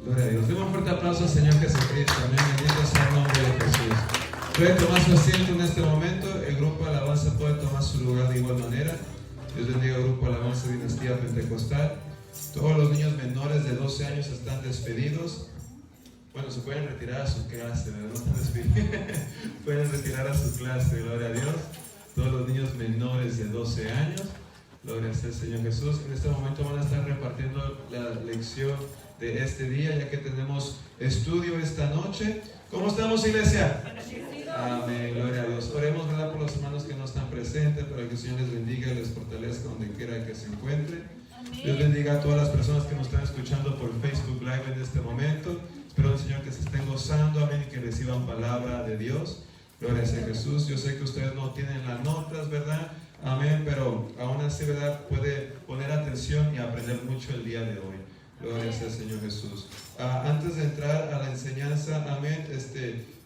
Gloria a Dios. Demos un fuerte aplauso al Señor Jesucristo. Amén. Bendito sea el nombre de Jesús. Puede tomar su asiento en este momento. El grupo de alabanza puede tomar su lugar de igual manera. Dios bendiga al grupo de alabanza Dinastía Pentecostal. Todos los niños menores de 12 años están despedidos. Bueno, se pueden retirar a su clase, ¿verdad? No están despedidos. Pueden retirar a su clase, gloria a Dios. Todos los niños menores de 12 años. Gloria sea el Señor Jesús. En este momento van a estar repartiendo la lección de este día, ya que tenemos estudio esta noche. ¿Cómo estamos, iglesia? Amén, gloria a Dios. Oremos, ¿verdad?, por los hermanos que no están presentes, para que el Señor les bendiga y les fortalezca donde quiera que se encuentren. Dios bendiga a todas las personas que nos están escuchando por Facebook Live en este momento. Espero el Señor que se estén gozando, amén, y que reciban palabra de Dios. Gloria sea Jesús. Yo sé que ustedes no tienen las notas, ¿verdad? Amén, pero aún así, ¿verdad?, puede poner atención y aprender mucho el día de hoy. Gloria sea el Señor Jesús. Antes de entrar a la enseñanza, amén,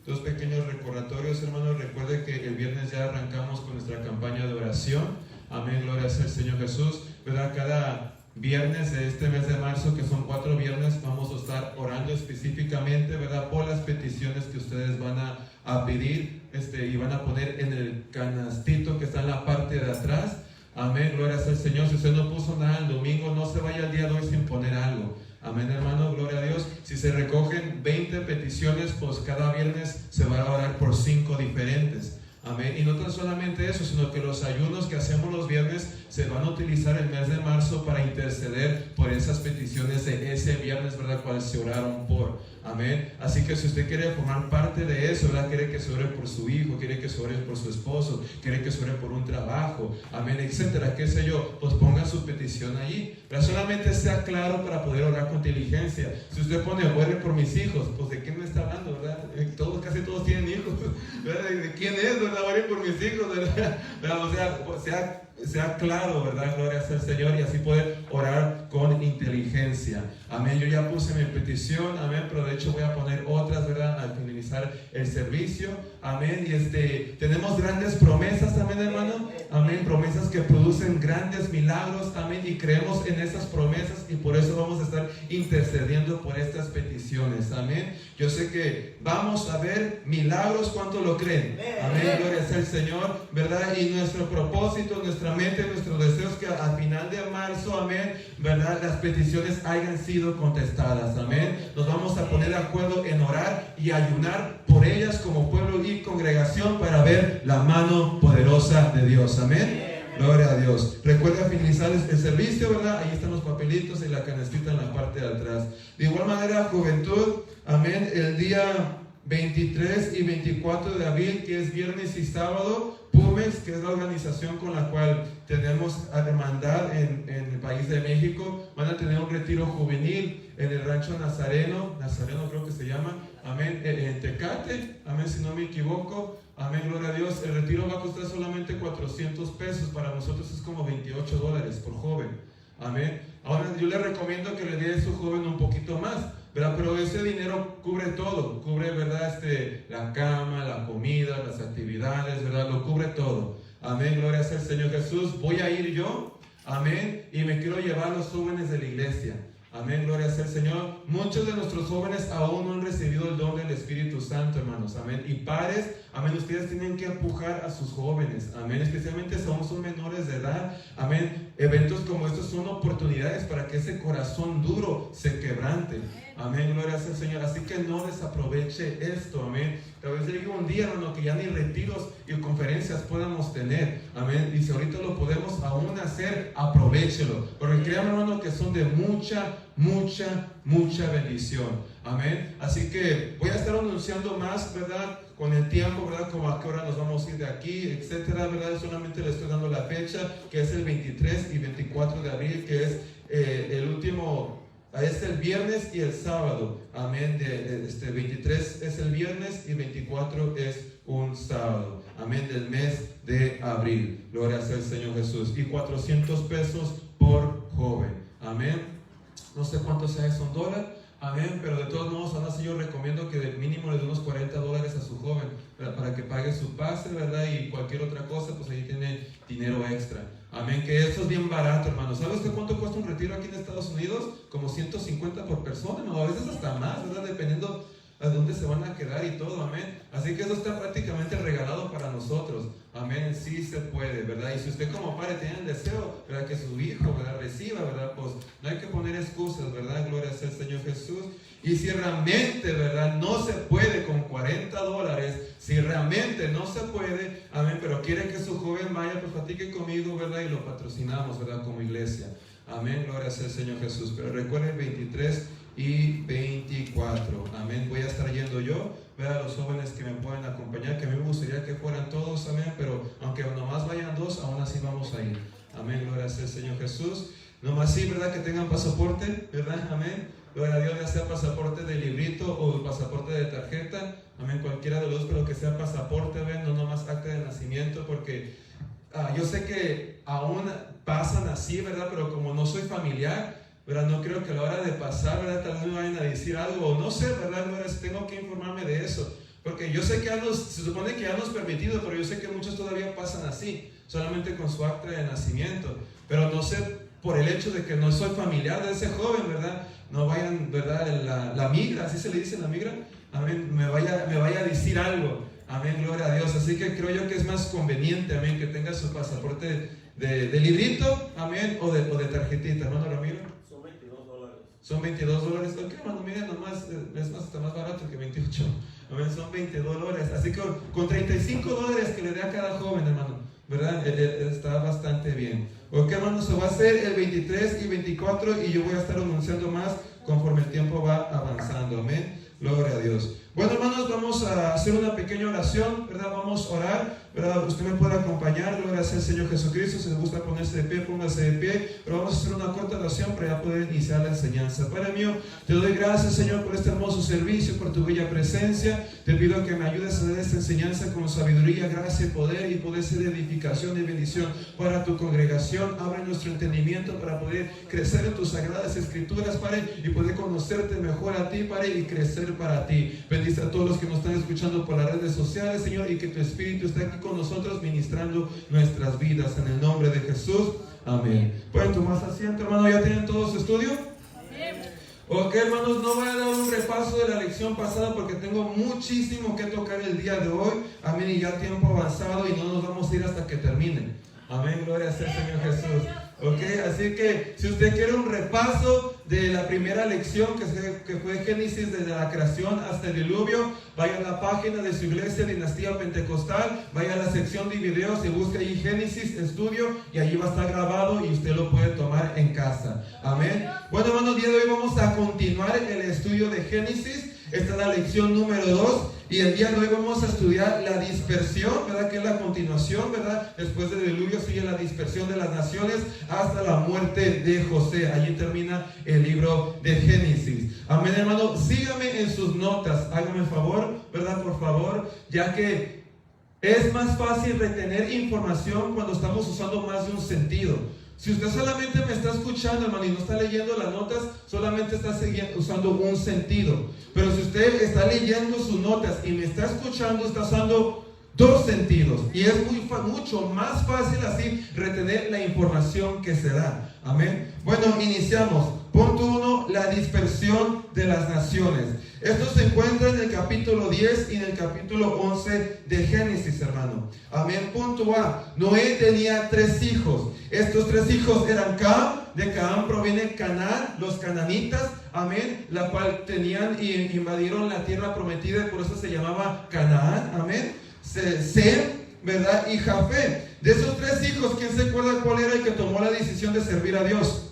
dos pequeños recordatorios, hermanos. Recuerde que el viernes ya arrancamos con nuestra campaña de oración. Amén, gloria sea el Señor Jesús. ¿Verdad? Cada viernes de este mes de marzo, que son 4 viernes, vamos a estar orando específicamente, ¿verdad?, por las peticiones que ustedes van a pedir y van a poner en el canastito que está en la parte de atrás. Amén, gloria sea el Señor. Si usted no puso nada el domingo, no se vaya el día de hoy sin poner algo. Amén, hermano, gloria a Dios. Si se recogen 20 peticiones, pues cada viernes se va a orar por 5 diferentes. Amén. Y no tan solamente eso, sino que los ayunos que hacemos los viernes se van a utilizar el mes de marzo para interceder por esas peticiones de ese viernes, ¿verdad?, cual se oraron por. Amén. Así que si usted quiere formar parte de eso, ¿verdad?, quiere que se ore por su hijo, quiere que se ore por su esposo, quiere que se ore por un trabajo, amén, etcétera, qué sé yo, pues ponga su petición allí. Pero solamente sea claro para poder orar con inteligencia. Si usted pone, ore por mis hijos, pues ¿de quién me está hablando, verdad? Casi todos tienen hijos, ¿verdad? ¿De quién es, verdad? Ore por mis hijos, ¿verdad? O sea, sea claro, ¿verdad? Gloria sea el Señor, y así poder orar con inteligencia. Amén. Yo ya puse mi petición, amén, pero de hecho voy a poner otras, ¿verdad?, al finalizar el servicio. Amén. Y tenemos grandes promesas, amén, hermano. Amén. Promesas que producen grandes milagros, amén. Y creemos en esas promesas, y por eso vamos a estar intercediendo por estas peticiones. Amén. Yo sé que vamos a ver milagros. ¿Cuánto lo creen? Amén. Gloria sea el Señor, ¿verdad? Y nuestro propósito, nuestra mente, nuestros deseos, que al final de marzo, amén, ¿verdad?, las peticiones hayan sido contestadas. Amén. Nos vamos a poner de acuerdo en orar y ayunar por ellas como pueblo y congregación para ver la mano poderosa de Dios. Amén. Gloria a Dios. Recuerda finalizar el servicio, ¿verdad? Ahí están los papelitos y la canastita en la parte de atrás. De igual manera, juventud, amén, el día 23 y 24 de abril, que es viernes y sábado, PUMEX, que es la organización con la cual tenemos a demandar en el país de México, van a tener un retiro juvenil en el rancho Nazareno creo que se llama, amén, en Tecate, amén, si no me equivoco. Amén, gloria a Dios. El retiro va a costar solamente 400 pesos. Para nosotros es como $28 por joven. Amén. Ahora yo le recomiendo que le dé a su joven un poquito más, ¿verdad? Pero ese dinero cubre todo. Cubre, ¿verdad?, la cama, la comida, las actividades, ¿verdad? Lo cubre todo. Amén, gloria sea el Señor Jesús. Voy a ir yo, amén, y me quiero llevar a los jóvenes de la iglesia. Amén, gloria sea el Señor. Muchos de nuestros jóvenes aún no han recibido el don del Espíritu Santo, hermanos. Amén. Y padres, amén, ustedes tienen que empujar a sus jóvenes. Amén. Especialmente si aún son menores de edad. Amén. Eventos como estos son oportunidades para que ese corazón duro se quebrante. Amén, gloria sea el Señor. Así que no desaproveche esto. Amén. Tal vez llegue un día, hermano, que ya ni retiros y conferencias podamos tener. Amén. Y si ahorita lo podemos aún hacer, aprovéchelo. Porque créanme, hermano, que son de mucha bendición. Amén. Así que voy a estar anunciando más, ¿verdad?, con el tiempo, ¿verdad?, como a qué hora nos vamos a ir de aquí, etcétera, ¿verdad? Solamente le estoy dando la fecha, que es el 23 y 24 de abril, que es el último. Es el viernes y el sábado. Amén. 23 es el viernes y 24 es un sábado. Amén. Del mes de abril. Gloria sea el Señor Jesús. Y 400 pesos por joven. Amén. No sé cuánto sea eso en dólar. Amén, pero de todos modos, aún así yo recomiendo que de mínimo le dé unos $40 a su joven, ¿verdad? Para que pague su pase, ¿verdad? Y cualquier otra cosa, pues ahí tiene dinero extra. Amén, que esto es bien barato, hermano. ¿Sabes usted cuánto cuesta un retiro aquí en Estados Unidos? Como 150 por persona, ¿no? A veces hasta más, ¿verdad? Dependiendo a dónde se van a quedar y todo, amén. Así que eso está prácticamente regalado para nosotros, amén. Sí se puede, ¿verdad? Y si usted como padre tiene el deseo, ¿verdad? Que su hijo, ¿verdad? Reciba, ¿verdad? Pues no hay que poner excusas, ¿verdad? Gloria sea el Señor Jesús. Y si realmente, ¿verdad? No se puede con $40, si realmente no se puede, amén, pero quiere que su joven vaya, pues platique conmigo, ¿verdad? Y lo patrocinamos, ¿verdad? Como iglesia. Amén, gloria sea el Señor Jesús. Pero recuerden 23 y 24, amén. Voy a estar yendo yo, vea a los jóvenes que me pueden acompañar, que a mí me gustaría que fueran todos, amén, pero aunque nomás vayan dos, aún así vamos a ir, amén, gloria sea el Señor Jesús. Nomás sí, verdad, que tengan pasaporte, verdad, amén, gloria a Dios, ya sea pasaporte de librito o pasaporte de tarjeta, amén, cualquiera de los, pero que sea pasaporte, ven, no nomás acta de nacimiento, porque yo sé que aún pasan así, verdad, pero como no soy familiar, ¿verdad? No creo que a la hora de pasar, ¿verdad? Tal vez me vayan a decir algo, o no sé, ¿verdad? Tengo que informarme de eso, porque yo sé que se supone que ya nos permitido, pero yo sé que muchos todavía pasan así, solamente con su acta de nacimiento, pero no sé, por el hecho de que no soy familiar de ese joven, ¿verdad? No vayan, ¿verdad? La migra, así se le dice, la migra, amén, me vaya a decir algo, amén, gloria a Dios. Así que creo yo que es más conveniente, amén, que tenga su pasaporte de librito, amén, o de tarjetita, hermano Ramiro. Son $22. Ok, hermano, miren, nomás es hasta más barato que 28. Amén, son $22. Así que con $35 que le dé a cada joven, hermano, ¿verdad? Está bastante bien. Ok, hermano, se va a hacer el 23 y 24 y yo voy a estar anunciando más conforme el tiempo va avanzando. Amén. Gloria a Dios. Bueno, hermanos, vamos a hacer una pequeña oración, ¿verdad? Vamos a orar, ¿verdad? Usted me puede acompañar, gloria sea el Señor Jesucristo. Si le gusta ponerse de pie, póngase de pie. Pero vamos a hacer una corta oración para ya poder iniciar la enseñanza. Padre mío, te doy gracias, Señor, por este hermoso servicio, por tu bella presencia. Te pido que me ayudes a dar esta enseñanza con sabiduría, gracia y poder ser de edificación y bendición para tu congregación. Abre nuestro entendimiento para poder crecer en tus sagradas escrituras, Padre, y poder conocerte mejor a ti, Padre, y crecer para ti. Bendice a todos los que nos están escuchando por las redes sociales, Señor, y que tu Espíritu esté aquí con nosotros ministrando nuestras vidas en el nombre de Jesús. Amén. Pueden tomar asiento, hermano. ¿Ya tienen todo su estudio? Ok, hermanos, no voy a dar un repaso de la lección pasada porque tengo muchísimo que tocar el día de hoy. Amén, y ya tiempo avanzado y no nos vamos a ir hasta que termine. Amén, gloria sea el Señor Jesús. Ok, así que si usted quiere un repaso de la primera lección que fue Génesis desde la creación hasta el diluvio, vaya a la página de su iglesia Dinastía Pentecostal, vaya a la sección de videos y busque ahí Génesis Estudio y allí va a estar grabado y usted lo puede tomar en casa. Amén. Bueno, hermanos, el día de hoy vamos a continuar el estudio de Génesis. Esta es la lección número 2 y el día de hoy vamos a estudiar la dispersión, ¿verdad? Que es la continuación, ¿verdad? Después del diluvio sigue la dispersión de las naciones hasta la muerte de José. Allí termina el libro de Génesis. Amén, hermano. Sígame en sus notas, hágame favor, ¿verdad? Por favor, ya que es más fácil retener información cuando estamos usando más de un sentido. Si usted solamente me está escuchando, hermano, y no está leyendo las notas, solamente está usando un sentido. Pero si usted está leyendo sus notas y me está escuchando, está usando dos sentidos. Y es mucho más fácil así retener la información que se da. Amén. Bueno, iniciamos. Punto 1, la dispersión de las naciones. Esto se encuentra en el capítulo 10 y en el capítulo 11 de Génesis, hermano. Amén. Punto A. Noé tenía 3 hijos. Estos 3 hijos eran Cam. De Cam proviene Canaán, los cananitas. Amén. La cual tenían y invadieron la tierra prometida, por eso se llamaba Canaán. Amén. Sem, ¿verdad? Y Jafé. De esos 3 hijos, ¿quién se acuerda cuál era el que tomó la decisión de servir a Dios?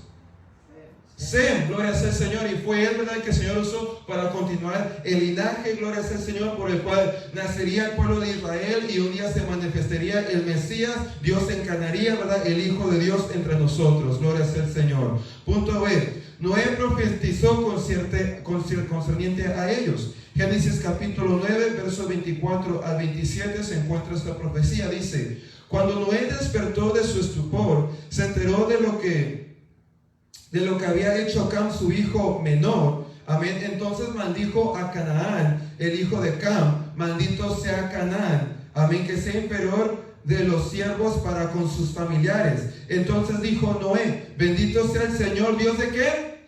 Sem, gloria sea el Señor, y fue él, ¿verdad?, que el Señor usó para continuar el linaje, gloria sea el Señor, por el cual nacería el pueblo de Israel y un día se manifestaría el Mesías. Dios encarnaría, ¿verdad?, el Hijo de Dios entre nosotros, gloria sea el Señor. Punto B. Noé profetizó concerniente a ellos. Génesis capítulo 9, versos 24 al 27 se encuentra esta profecía. Dice: cuando Noé despertó de su estupor, se enteró de lo que había hecho Cam, su hijo menor, Amén. Entonces maldijo a Canaán, el hijo de Cam. Maldito sea Canaán. Amén. Que sea inferior de los siervos para con sus familiares. Entonces dijo Noé: bendito sea el Señor, Dios de ¿qué?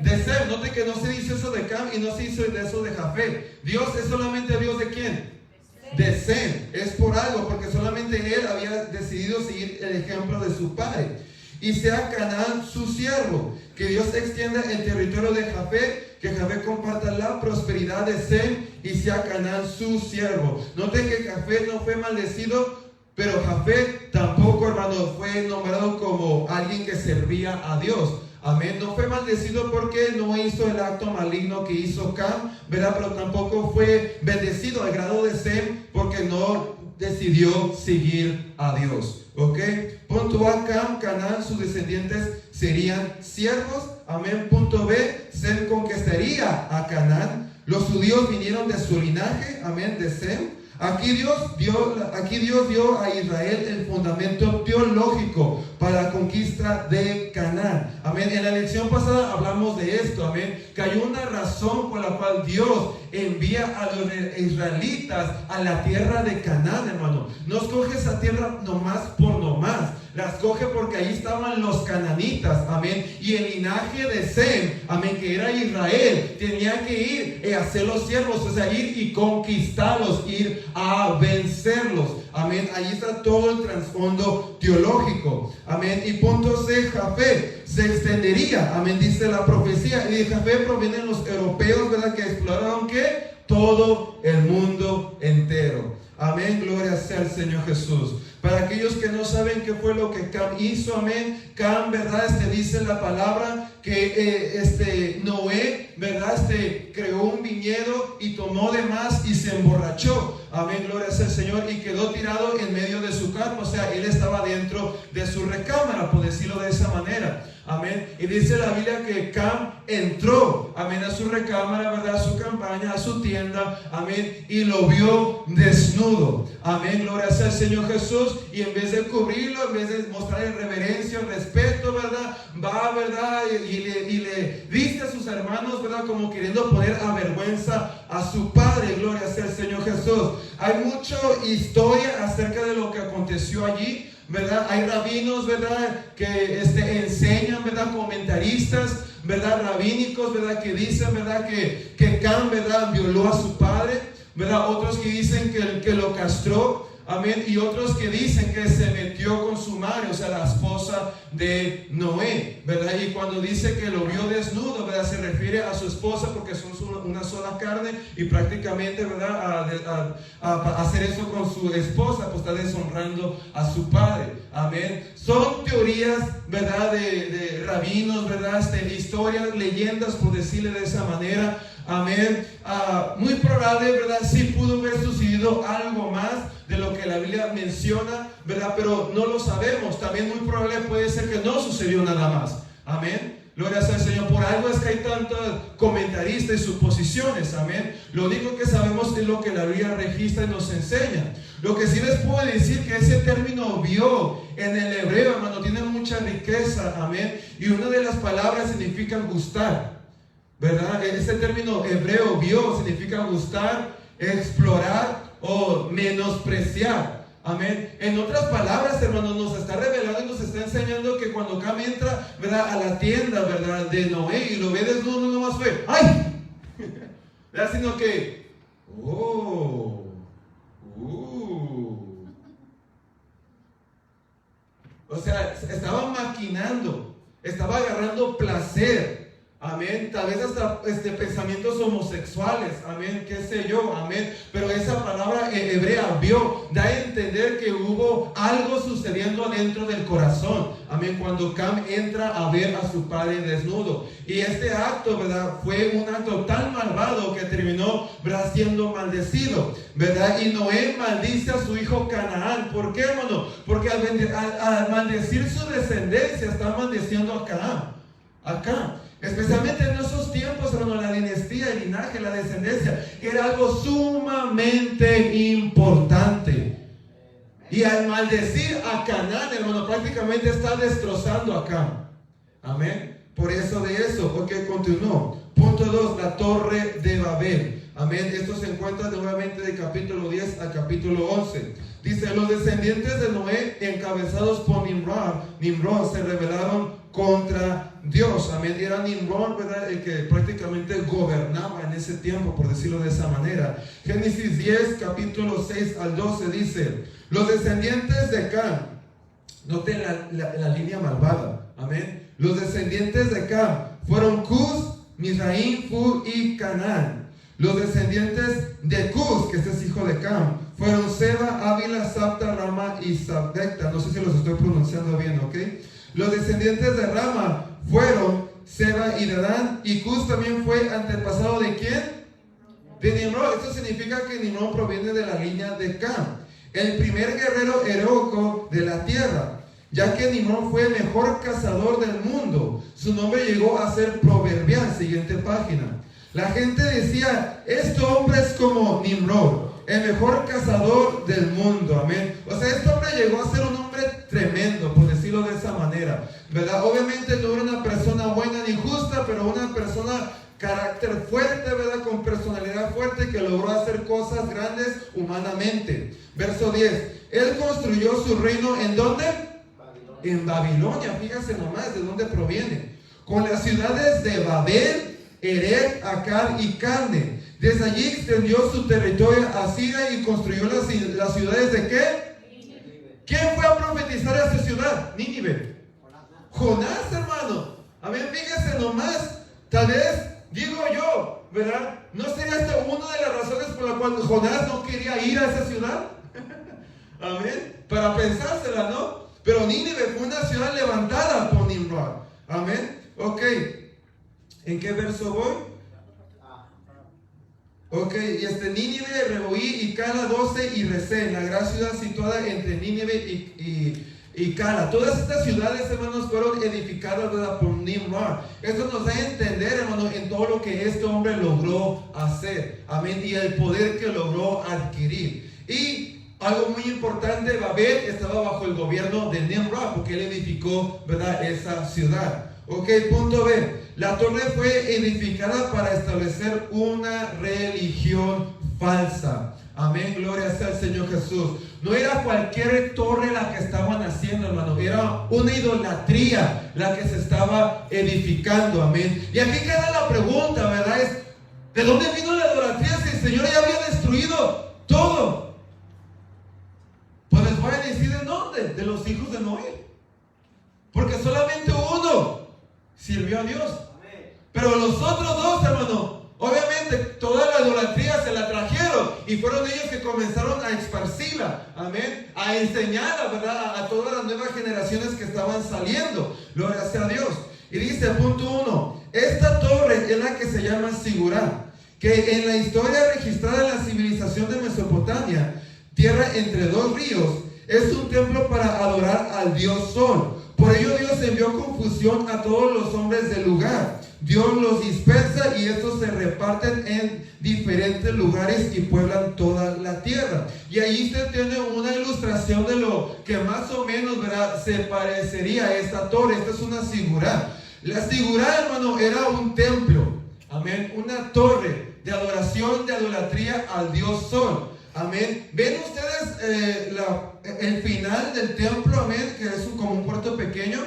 De Sem. Note que no se dice eso de Cam y no se dice de eso de Jafet. Dios es solamente Dios de ¿quién? De Sem. Es por algo, porque solamente él había decidido seguir el ejemplo de su padre. Y sea Canaán su siervo. Que Dios extienda el territorio de Jafet, que Jafet comparta la prosperidad de Sem, y sea Canaán su siervo. Note que Jafet no fue maldecido, pero Jafet tampoco, hermano, fue nombrado como alguien que servía a Dios. Amén. No fue maldecido porque no hizo el acto maligno que hizo Cam, ¿verdad? Pero tampoco fue bendecido al grado de Sem porque no decidió seguir a Dios. ¿Ok? Punto A, Cam, Canaán, sus descendientes serían siervos. Amén. Punto B, Sem conquistaría a Canaán. Los judíos vinieron de su linaje. Amén. De Sem. Aquí Dios dio a Israel el fundamento teológico para la conquista de Canaán. Amén. En la lección pasada hablamos de esto. Amén. Que hay una razón por la cual Dios envía a los israelitas a la tierra de Canaán, hermano. No escoge esa tierra nomás por nomás. La escoge porque ahí estaban los cananitas, amén. Y el linaje de Sem, amén, que era Israel, tenía que ir a ser los siervos, o sea, ir y conquistarlos, ir a vencerlos, amén. Ahí está todo el trasfondo teológico, amén. Y punto C, Jafet se extendería, amén, dice la profecía. Y de Jafet provienen los europeos, ¿verdad? Que exploraron ¿qué? Todo el mundo entero. Amén, gloria sea al Señor Jesús. Para aquellos que no saben qué fue lo que Cam hizo, amén. Cam, ¿verdad? Dice la palabra que Noé, ¿verdad? Creó un viñedo y tomó de más y se emborrachó. Amén, gloria sea al Señor. Y quedó tirado en medio de su carpa. O sea, él estaba dentro de su recámara, por decirlo de esa manera. Amén. Y dice la Biblia que Cam entró, amén, a su recámara, ¿verdad? A su campaña, a su tienda, amén, y lo vio desnudo. Amén, gloria sea al Señor Jesús. Y en vez de cubrirlo, en vez de mostrarle reverencia, respeto, ¿verdad? Va, ¿verdad? Y le dice a sus hermanos, ¿verdad? Como queriendo poner a vergüenza a su padre. Gloria sea al Señor Jesús. Hay mucha historia acerca de lo que aconteció allí, ¿verdad? Hay rabinos, ¿verdad? Que enseñan, ¿verdad? Comentaristas, ¿verdad? Rabínicos, ¿verdad? Que dicen, ¿verdad? Que Cam, ¿verdad? Violó a su padre, ¿verdad? Otros que dicen que lo castró, amén. Y otros que dicen que se metió con su madre, o sea, la esposa de Noé, ¿verdad? Y cuando dice que lo vio desnudo, ¿verdad? Se refiere a su esposa porque son una sola carne y prácticamente, ¿verdad? A hacer eso con su esposa, pues está deshonrando a su padre, amén. Son teorías, ¿verdad? De rabinos, ¿verdad? Historias, leyendas, por decirle de esa manera, amén. Muy probable, ¿verdad? Sí pudo haber sucedido algo más de lo que la Biblia menciona, ¿verdad? Pero no lo sabemos. También muy probable puede ser que no sucedió nada más. Amén. Gloria sea al Señor. Por algo es que hay tantos comentaristas y suposiciones. Amén. Lo único que sabemos es lo que la Biblia registra y nos enseña. Lo que sí les puedo decir que ese término vio en el hebreo, hermano, tiene mucha riqueza. Amén. Y una de las palabras significa gustar, ¿verdad? Ese término hebreo vio significa gustar, explorar o menospreciar. Amén. En otras palabras, hermanos, nos está revelando y nos está enseñando que cuando Cam entra, ¿verdad? A la tienda, ¿verdad? De Noé y lo ve desnudo, no nomás fue ¡ay! ¿Verdad? Sino que o sea, estaba maquinando, estaba agarrando placer. Amén, tal vez hasta pensamientos homosexuales, amén, qué sé yo, amén. Pero esa palabra hebrea, vio, da a entender que hubo algo sucediendo adentro del corazón, amén, cuando Cam entra a ver a su padre desnudo. Y este acto, ¿verdad? Fue un acto tan malvado que terminó, ¿verdad? Siendo maldecido, ¿verdad? Y Noé maldice a su hijo Canaán. ¿Por qué, hermano? Porque al maldecir su descendencia, está maldiciendo a Canaán, acá. Especialmente en esos tiempos, hermano, la dinastía, el linaje, la descendencia era algo sumamente importante. Y al maldecir a Canaán, hermano, prácticamente está destrozando a Cam. Amén. Por eso de eso, porque continuó. Punto 2, la torre de Babel. Amén. Esto se encuentra nuevamente de capítulo 10 al capítulo 11. Dice, los descendientes de Noé, encabezados por Nimrod, se rebelaron contra Dios. Amén. Era Nimrod, ¿verdad?, el que prácticamente gobernaba en ese tiempo, por decirlo de esa manera. Génesis 10, capítulo 6 al 12 dice, los descendientes de Cam, noten la línea malvada. Amén. Los descendientes de Cam fueron Cus, Mizraim, Fu y Canaán. Los descendientes de Cus, que este es hijo de Cam, fueron Seba, Ávila, Sabta, Rama y Sabdecta. No sé si los estoy pronunciando bien, ¿ok? Los descendientes de Rama fueron Seba y Dedán. Y Cus también fue antepasado ¿de quién? De Nimrod. Esto significa que Nimrod proviene de la línea de Cam, el primer guerrero heroico de la tierra, ya que Nimrod fue el mejor cazador del mundo. Su nombre llegó a ser proverbial. Siguiente página. La gente decía, este hombre es como Nimrod, el mejor cazador del mundo. Amén. O sea, este hombre llegó a ser un hombre tremendo, por decirlo de esa manera, ¿verdad? Obviamente no era una persona buena ni justa, pero una persona carácter fuerte, ¿verdad? Con personalidad fuerte, que logró hacer cosas grandes humanamente. Verso 10. Él construyó su reino, ¿en dónde? En Babilonia. Fíjense nomás de dónde proviene. Con las ciudades de Babel, Erech, Akkad y Calne. Desde allí extendió su territorio a Siria y construyó las ciudades de ¿qué? ¿Quién fue a profetizar a esa ciudad? Nínive. Jonás, hermano. Amén. Fíjense nomás. Tal vez, digo yo, ¿verdad? ¿No sería esta una de las razones por la cual Jonás no quería ir a esa ciudad? Amén. Para pensársela, ¿no? Pero Nínive fue una ciudad levantada por Nimrod. Amén. Ok. ¿En qué verso voy? Ok, y Nínive, Reboí y Cala 12 y Resén, la gran ciudad situada entre Nínive y Cala. Todas estas ciudades, hermanos, fueron edificadas, ¿verdad?, por Nimrod. Esto nos da a entender, hermanos, en todo lo que este hombre logró hacer. Amén. Y el poder que logró adquirir. Y algo muy importante, Babel estaba bajo el gobierno de Nimrod, porque él edificó, ¿verdad?, esa ciudad. Ok, punto B. La torre fue edificada para establecer una religión falsa. Amén, gloria sea al Señor Jesús. No era cualquier torre la que estaban haciendo, hermano. Era una idolatría la que se estaba edificando. Amén. Y aquí queda la pregunta, ¿verdad? Es, ¿de dónde vino la idolatría si el Señor ya había destruido todo? Pues les voy a decir de dónde. De los hijos de Noé. Porque solamente uno sirvió a Dios. Pero los otros dos, hermano, obviamente toda la idolatría se la trajeron y fueron ellos que comenzaron a esparcirla, amén, a enseñarla, ¿verdad?, a todas las nuevas generaciones que estaban saliendo. Gloria sea a Dios. Y dice, punto 1, esta torre es la que se llama Sigurá, que en la historia registrada en la civilización de Mesopotamia, tierra entre dos ríos, es un templo para adorar al dios Sol. Por ello Dios envió confusión a todos los hombres del lugar. Dios los dispersa y estos se reparten en diferentes lugares y pueblan toda la tierra. Y ahí usted tiene una ilustración de lo que más o menos, ¿verdad?, se parecería a esta torre. Esta es una sigurá. La sigurá, hermano, era un templo. Amén. Una torre de adoración, de idolatría al dios Sol. Amén. ¿Ven ustedes el final del templo? Amén. Que es como un cuarto pequeño.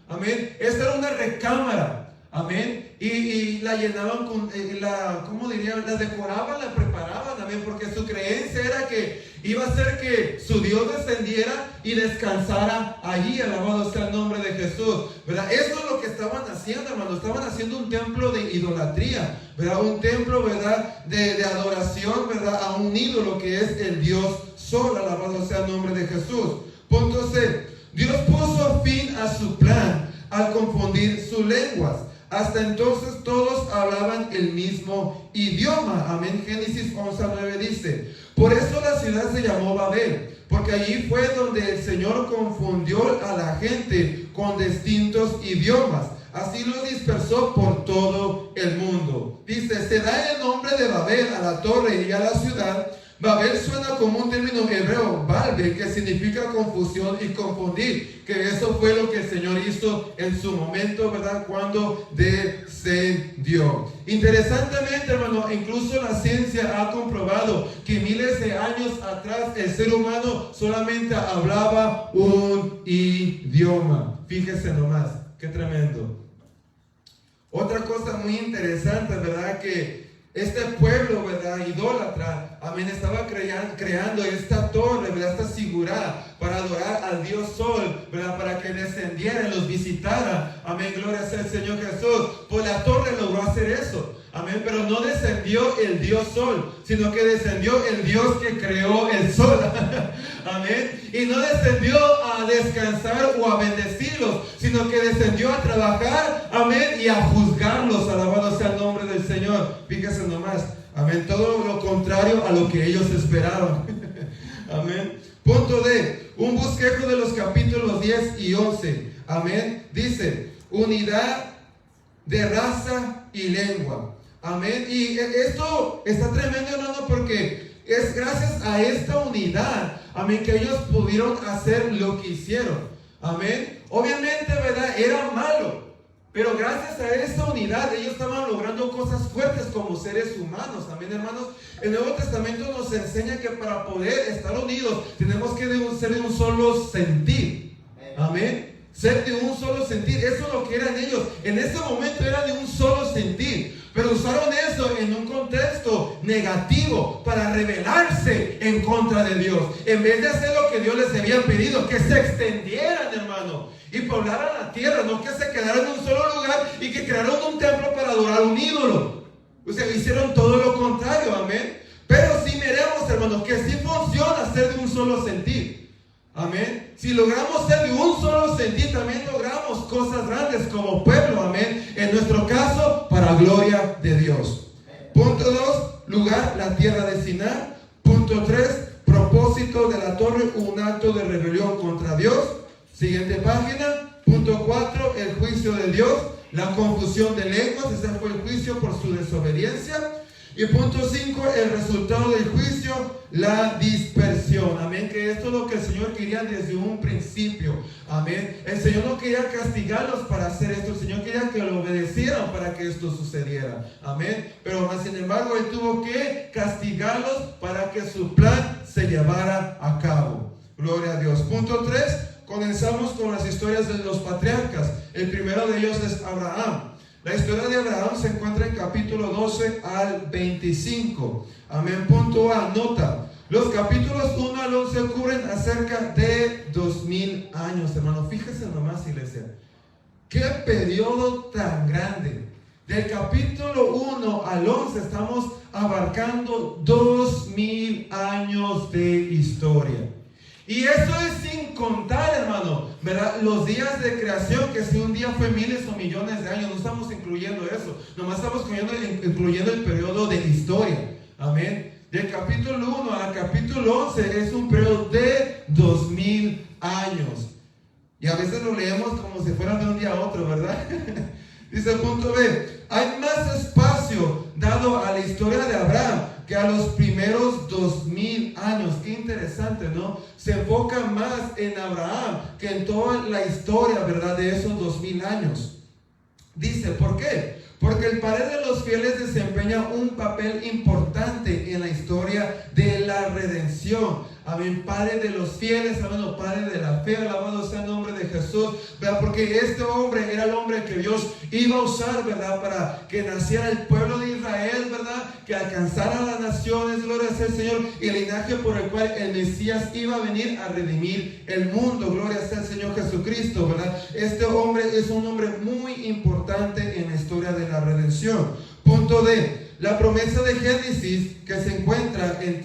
Amén. Esta era una recámara. Amén. Y la llenaban con, ¿cómo dirían? La decoraban, la preparaban. Amén. Porque su creencia era que iba a ser que su Dios descendiera y descansara allí. Alabado sea el nombre de Jesús, ¿verdad? Eso es lo que estaban haciendo, hermano. Estaban haciendo un templo de idolatría, ¿verdad? Un templo, ¿verdad?, de adoración, ¿verdad?, a un ídolo que es el Dios Sol. Alabado sea el nombre de Jesús. Punto C. Dios puso fin a su plan al confundir sus lenguas. Hasta entonces todos hablaban el mismo idioma. Amén. Génesis 11:9 dice: por eso la ciudad se llamó Babel, porque allí fue donde el Señor confundió a la gente con distintos idiomas. Así los dispersó por todo el mundo. Dice, se da el nombre de Babel a la torre y a la ciudad, Babel suena como un término hebreo, balbe, que significa confusión y confundir, que eso fue lo que el Señor hizo en su momento, ¿verdad? Cuando descendió. Interesantemente, hermano, incluso la ciencia ha comprobado que miles de años atrás el ser humano solamente hablaba un idioma. Fíjese nomás, qué tremendo. Otra cosa muy interesante, ¿verdad? Que este pueblo, ¿verdad? Idólatra, amén, estaba creando esta torre, ¿verdad? Esta figura para adorar al Dios Sol, ¿verdad? Para que descendiera y los visitara. Amén, gloria sea el Señor Jesús. Pues la torre logró hacer eso. Amén, pero no descendió el Dios Sol, sino que descendió el Dios que creó el sol. Amén. Y no descendió a descansar o a bendecirlos, sino que descendió a trabajar, amén, y a juzgarlos. Alabado sea el nombre del Señor. Fíjese nomás. Amén. Todo lo contrario a lo que ellos esperaban. Amén. Punto D. Un bosquejo de los capítulos 10 y 11. Amén. Dice, unidad de raza y lengua. Amén. Y esto está tremendo, hermano, porque es gracias a esta unidad, amén, que ellos pudieron hacer lo que hicieron. Amén. Obviamente, ¿verdad? Era malo, pero gracias a esta unidad ellos estaban logrando cosas fuertes como seres humanos. Amén, hermanos. El Nuevo Testamento nos enseña que para poder estar unidos tenemos que ser de un solo sentir. Amén. Ser de un solo sentir. Eso es lo que eran ellos. En ese momento era de un solo sentir. Pero usaron eso en un contexto negativo para rebelarse en contra de Dios. En vez de hacer lo que Dios les había pedido, que se extendieran, hermano, y poblaran la tierra, no que se quedaran en un solo lugar y que crearon un templo para adorar un ídolo. O sea, hicieron todo lo contrario, amén. Pero sí miremos, hermanos, que sí funciona ser de un solo sentir. Amén. Si logramos ser de un solo sentir, también logramos cosas grandes como pueblo. Amén. En nuestro caso, para gloria de Dios. Punto 2, lugar, la tierra de Siná. Punto 3, propósito de la torre, un acto de rebelión contra Dios. Siguiente página. Punto 4, el juicio de Dios. La confusión de lenguas, ese fue el juicio por su desobediencia. Y punto 5, el resultado del juicio, la dispersión. Amén, que esto es lo que el Señor quería desde un principio. Amén. El Señor no quería castigarlos para hacer esto. El Señor quería que lo obedecieran para que esto sucediera. Amén. Pero más sin embargo, Él tuvo que castigarlos para que su plan se llevara a cabo. Gloria a Dios. Punto 3, comenzamos con las historias de los patriarcas. El primero de ellos es Abraham. La historia de Abraham se encuentra en capítulo 12 al 25. Amén. Punto A, nota. Los capítulos 1 al 11 ocurren acerca de 2000 años, hermano. Fíjese nomás, iglesia. Qué periodo tan grande. Del capítulo 1 al 11 estamos abarcando 2000 años de historia. Y eso es sin contar, hermano, ¿verdad? Los días de creación, que si un día fue miles o millones de años, no estamos incluyendo eso. Nomás estamos incluyendo el periodo de la historia. Amén. Del capítulo 1 al capítulo 11 es un periodo de 2000 años. Y a veces lo leemos como si fuera de un día a otro, ¿verdad? Dice el punto B, hay más espacio dado a la historia de Abraham que a los primeros 2000 años. Qué interesante, ¿no? Se enfoca más en Abraham que en toda la historia, ¿verdad? De esos 2000 años. Dice, ¿por qué? Porque el Padre de los fieles desempeña un papel importante en la historia de la redención. Amén. Padre de los fieles, amén. Padre de la fe, alabado sea el nombre de Jesús, ¿verdad? Porque este hombre era el hombre que Dios iba a usar, ¿verdad? Para que naciera el pueblo de Israel, ¿verdad? Que alcanzara las naciones, gloria sea el Señor, y el linaje por el cual el Mesías iba a venir a redimir el mundo, gloria sea el Señor Jesucristo, ¿verdad? Este hombre es un hombre muy importante en la historia de la redención. Punto D. La promesa de Génesis que se encuentra en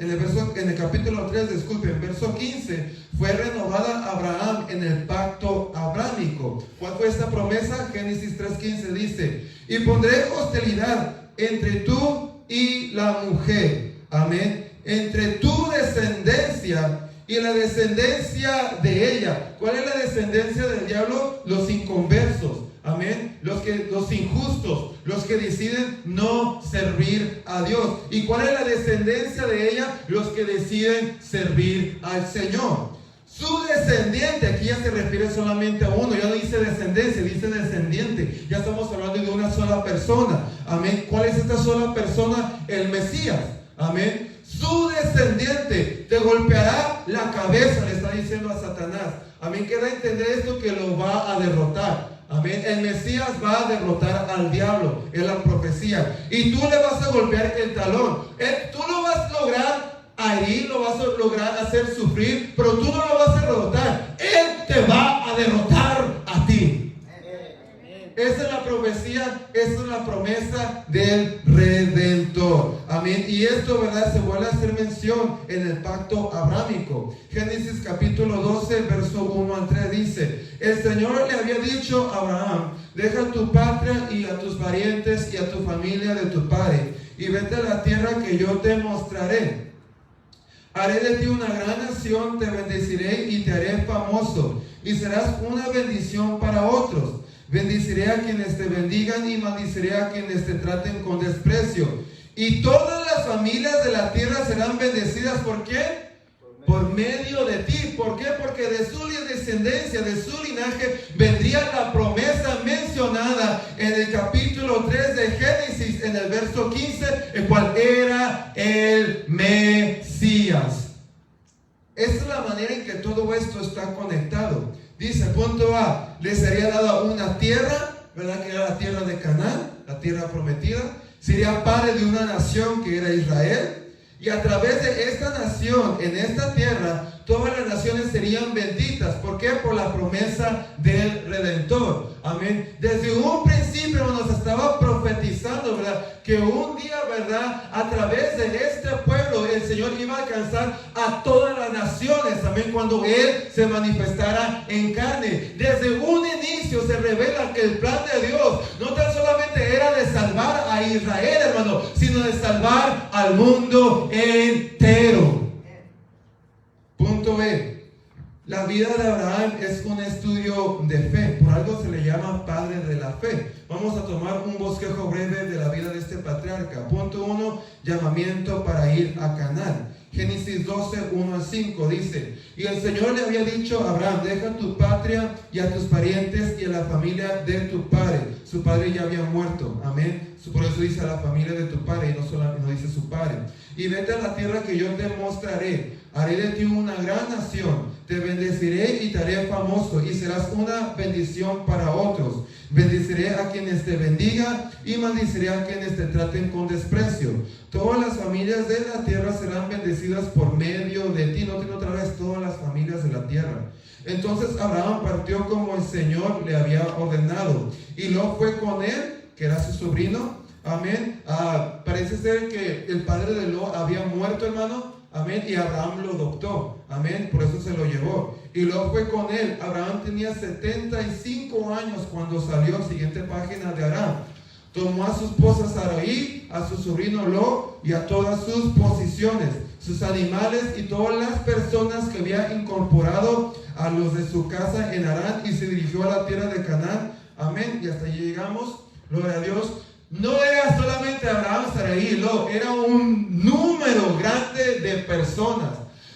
el capítulo 3, en verso 15, fue renovada a Abraham en el pacto abrámico. ¿Cuál fue esta promesa? Génesis 3:15 dice, y pondré hostilidad entre tú y la mujer, amén, entre tu descendencia y la descendencia de ella. ¿Cuál es la descendencia del diablo? Los inconversos. Amén. Los injustos, los que deciden no servir a Dios. ¿Y cuál es la descendencia de ella? Los que deciden servir al Señor. Su descendiente, aquí ya se refiere solamente a uno, ya no dice descendencia, dice descendiente. Ya estamos hablando de una sola persona. Amén. ¿Cuál es esta sola persona? El Mesías. Amén. Su descendiente te golpeará la cabeza, le está diciendo a Satanás. Amén. Queda entender esto, que lo va a derrotar. Amén. El Mesías va a derrotar al diablo. Es la profecía. Y tú le vas a golpear el talón. Tú lo vas a lograr herir, lo vas a lograr hacer sufrir, pero tú no lo vas a derrotar. Él te va a derrotar a ti. Esa es la profecía, esa es la promesa del Redentor. Amén. Y esto, ¿verdad?, se vuelve a hacer mención en el pacto abrámico. Génesis capítulo 12, verso 1 al 3 dice: el Señor le había dicho a Abraham: deja tu patria y a tus parientes y a tu familia de tu padre, y vete a la tierra que yo te mostraré. Haré de ti una gran nación, te bendeciré y te haré famoso, y serás una bendición para otros. Bendeciré a quienes te bendigan y maldiciré a quienes te traten con desprecio. Y todas las familias de la tierra serán bendecidas. ¿Por qué? Por medio de ti. ¿Por qué? Porque de su descendencia, de su linaje, vendría la promesa mencionada en el capítulo 3 de Génesis, en el verso 15, el cual era el Mesías. Esa es la manera en que todo esto está conectado. Dice, punto A, le sería dada una tierra, ¿verdad?, que era la tierra de Canaán, la tierra prometida. Sería padre de una nación que era Israel. Y a través de esta nación, en esta tierra, todas las naciones serían benditas. ¿Por qué? Por la promesa del Redentor. Amén. Desde un principio nos estaba profetizando, ¿verdad?, que un día, ¿verdad?, a través de este pueblo, el Señor iba a alcanzar a todas las naciones. Amén. Cuando Él se manifestara en carne. Desde un inicio se revela que el plan de Dios no tan solamente era de salvar a Israel, hermano, sino de salvar al mundo entero. Punto B. La vida de Abraham es un estudio de fe. Por algo se le llama padre de la fe. Vamos a tomar un bosquejo breve de la vida de este patriarca. Punto 1. Llamamiento para ir a Canaán. Génesis 12, 1 al 5 dice: y el Señor le había dicho a Abraham: deja tu patria y a tus parientes y a la familia de tu padre. Su padre ya había muerto. Amén. Por eso dice a la familia de tu padre, y no dice su padre. Y vete a la tierra que yo te mostraré. Haré de ti una gran nación. Te bendeciré y te haré famoso, y serás una bendición para otros. Bendeciré a quienes te bendigan y maldiciré a quienes te traten con desprecio. Todas las familias de la tierra serán bendecidas por medio de ti. Noten otra vez, todas las familias de la tierra. Entonces Abraham partió como el Señor le había ordenado, y Lot fue con él, que era su sobrino. Amén. Parece ser que el padre de Lot había muerto, hermano. Amén. Y Abraham lo adoptó. Amén. Por eso se lo llevó. Y Lot fue con él. Abraham tenía 75 años cuando salió. Siguiente página de Abraham. Tomó a su esposa Sarai, a su sobrino Lot y a todas sus posesiones, sus animales y todas las personas que había incorporado a los de su casa en Harán, y se dirigió a la tierra de Canaán. Amén. Y hasta allí llegamos. Gloria a Dios. No era solamente Abraham, Sarai y Lot, era un número grande de personas.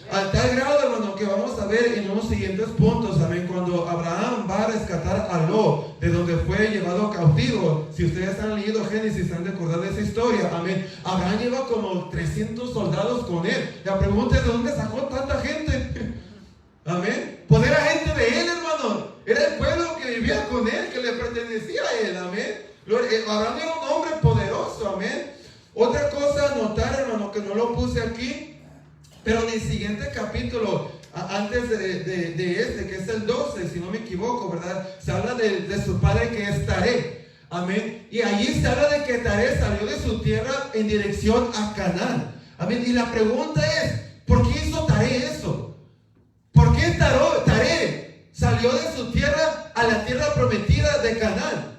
Al tal grado, hermano, que vamos a ver en unos siguientes puntos. Amén. Cuando Abraham va a rescatar a Lot de donde fue llevado cautivo. Si ustedes han leído Génesis, han de acordar de esa historia. Amén. Abraham lleva como 300 soldados con él. La pregunta es: ¿de dónde sacó tanta gente? Amén. Pues era gente de él, hermano. Era el pueblo que vivía con él, que le pertenecía a él. Amén. Abraham era un hombre poderoso. Amén. Otra cosa a notar, hermano, que no lo puse aquí, pero en el siguiente capítulo, antes de este, que es el 12, si no me equivoco, ¿verdad?, se habla de su padre, que es Taré. Amén. Y allí se habla de que Taré salió de su tierra en dirección a Canaán. Amén. Y la pregunta es: ¿por qué hizo Taré eso? ¿Por qué Taré salió de su tierra a la tierra prometida de Canaán?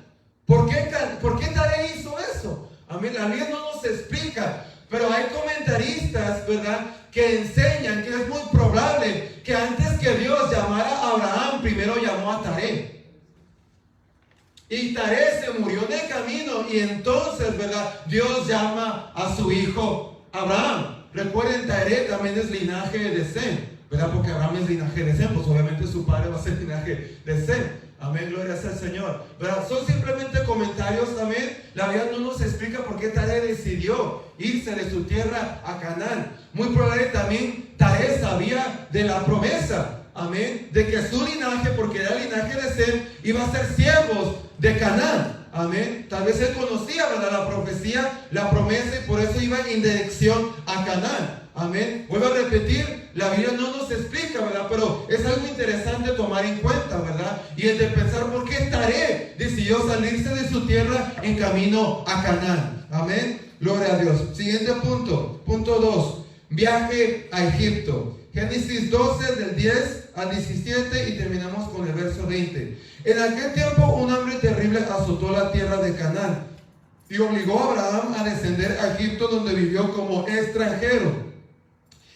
¿Por qué Taré hizo eso? Amén. La Biblia no nos explica, pero hay comentaristas, ¿verdad?, que enseñan que es muy probable que antes que Dios llamara a Abraham, primero llamó a Taré. Y Taré se murió en el camino. Y entonces, ¿verdad? Dios llama a su hijo Abraham. Recuerden, Taré también es linaje de Sem, ¿verdad? Porque Abraham es linaje de Sem, pues obviamente su padre va a ser linaje de Sem. Amén, gloria sea al Señor, ¿verdad? Son simplemente comentarios, amén. La Biblia no nos explica por qué Taré decidió irse de su tierra a Canaán. Muy probable también Taré sabía de la promesa, amén, de que su linaje, porque era el linaje de Sem, iba a ser siervos de Canaán. Amén. Tal vez él conocía, ¿verdad?, la profecía, la promesa, y por eso iba en dirección a Canaán. Amén. Vuelvo a repetir, la Biblia no nos explica, ¿verdad? Pero es algo interesante tomar en cuenta, ¿verdad? Y el de pensar por qué Taré decidió salirse de su tierra en camino a Canaán. Amén. Gloria a Dios. Siguiente punto. Punto 2. Viaje a Egipto. Génesis 12 del 10 al 17 y terminamos con el verso 20. En aquel tiempo un hambre terrible azotó la tierra de Canaán y obligó a Abraham a descender a Egipto, donde vivió como extranjero.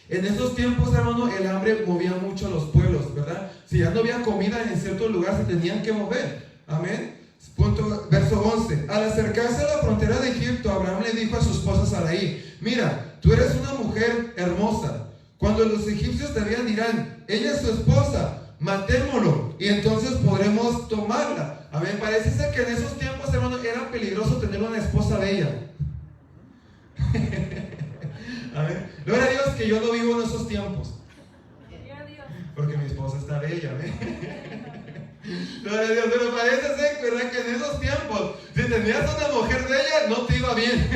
En esos tiempos, hermano, el hambre movía mucho a los pueblos, ¿verdad? Si ya no había comida en cierto lugar, se tenían que mover. Amén. Verso 11. Al acercarse a la frontera de Egipto, Abraham le dijo a su esposa Sarai: mira, tú eres una mujer hermosa. Cuando los egipcios te vean, dirán: ella es su esposa, matémoslo y entonces podremos tomarla. Amén. Parece ser que en esos tiempos, hermano, era peligroso tener una esposa bella. Amén. Gloria a Dios que yo no vivo en esos tiempos, porque mi esposa está bella. Amén. Gloria a Dios. Pero parece ser, ¿verdad?, que en esos tiempos, si tenías una mujer bella, no te iba bien.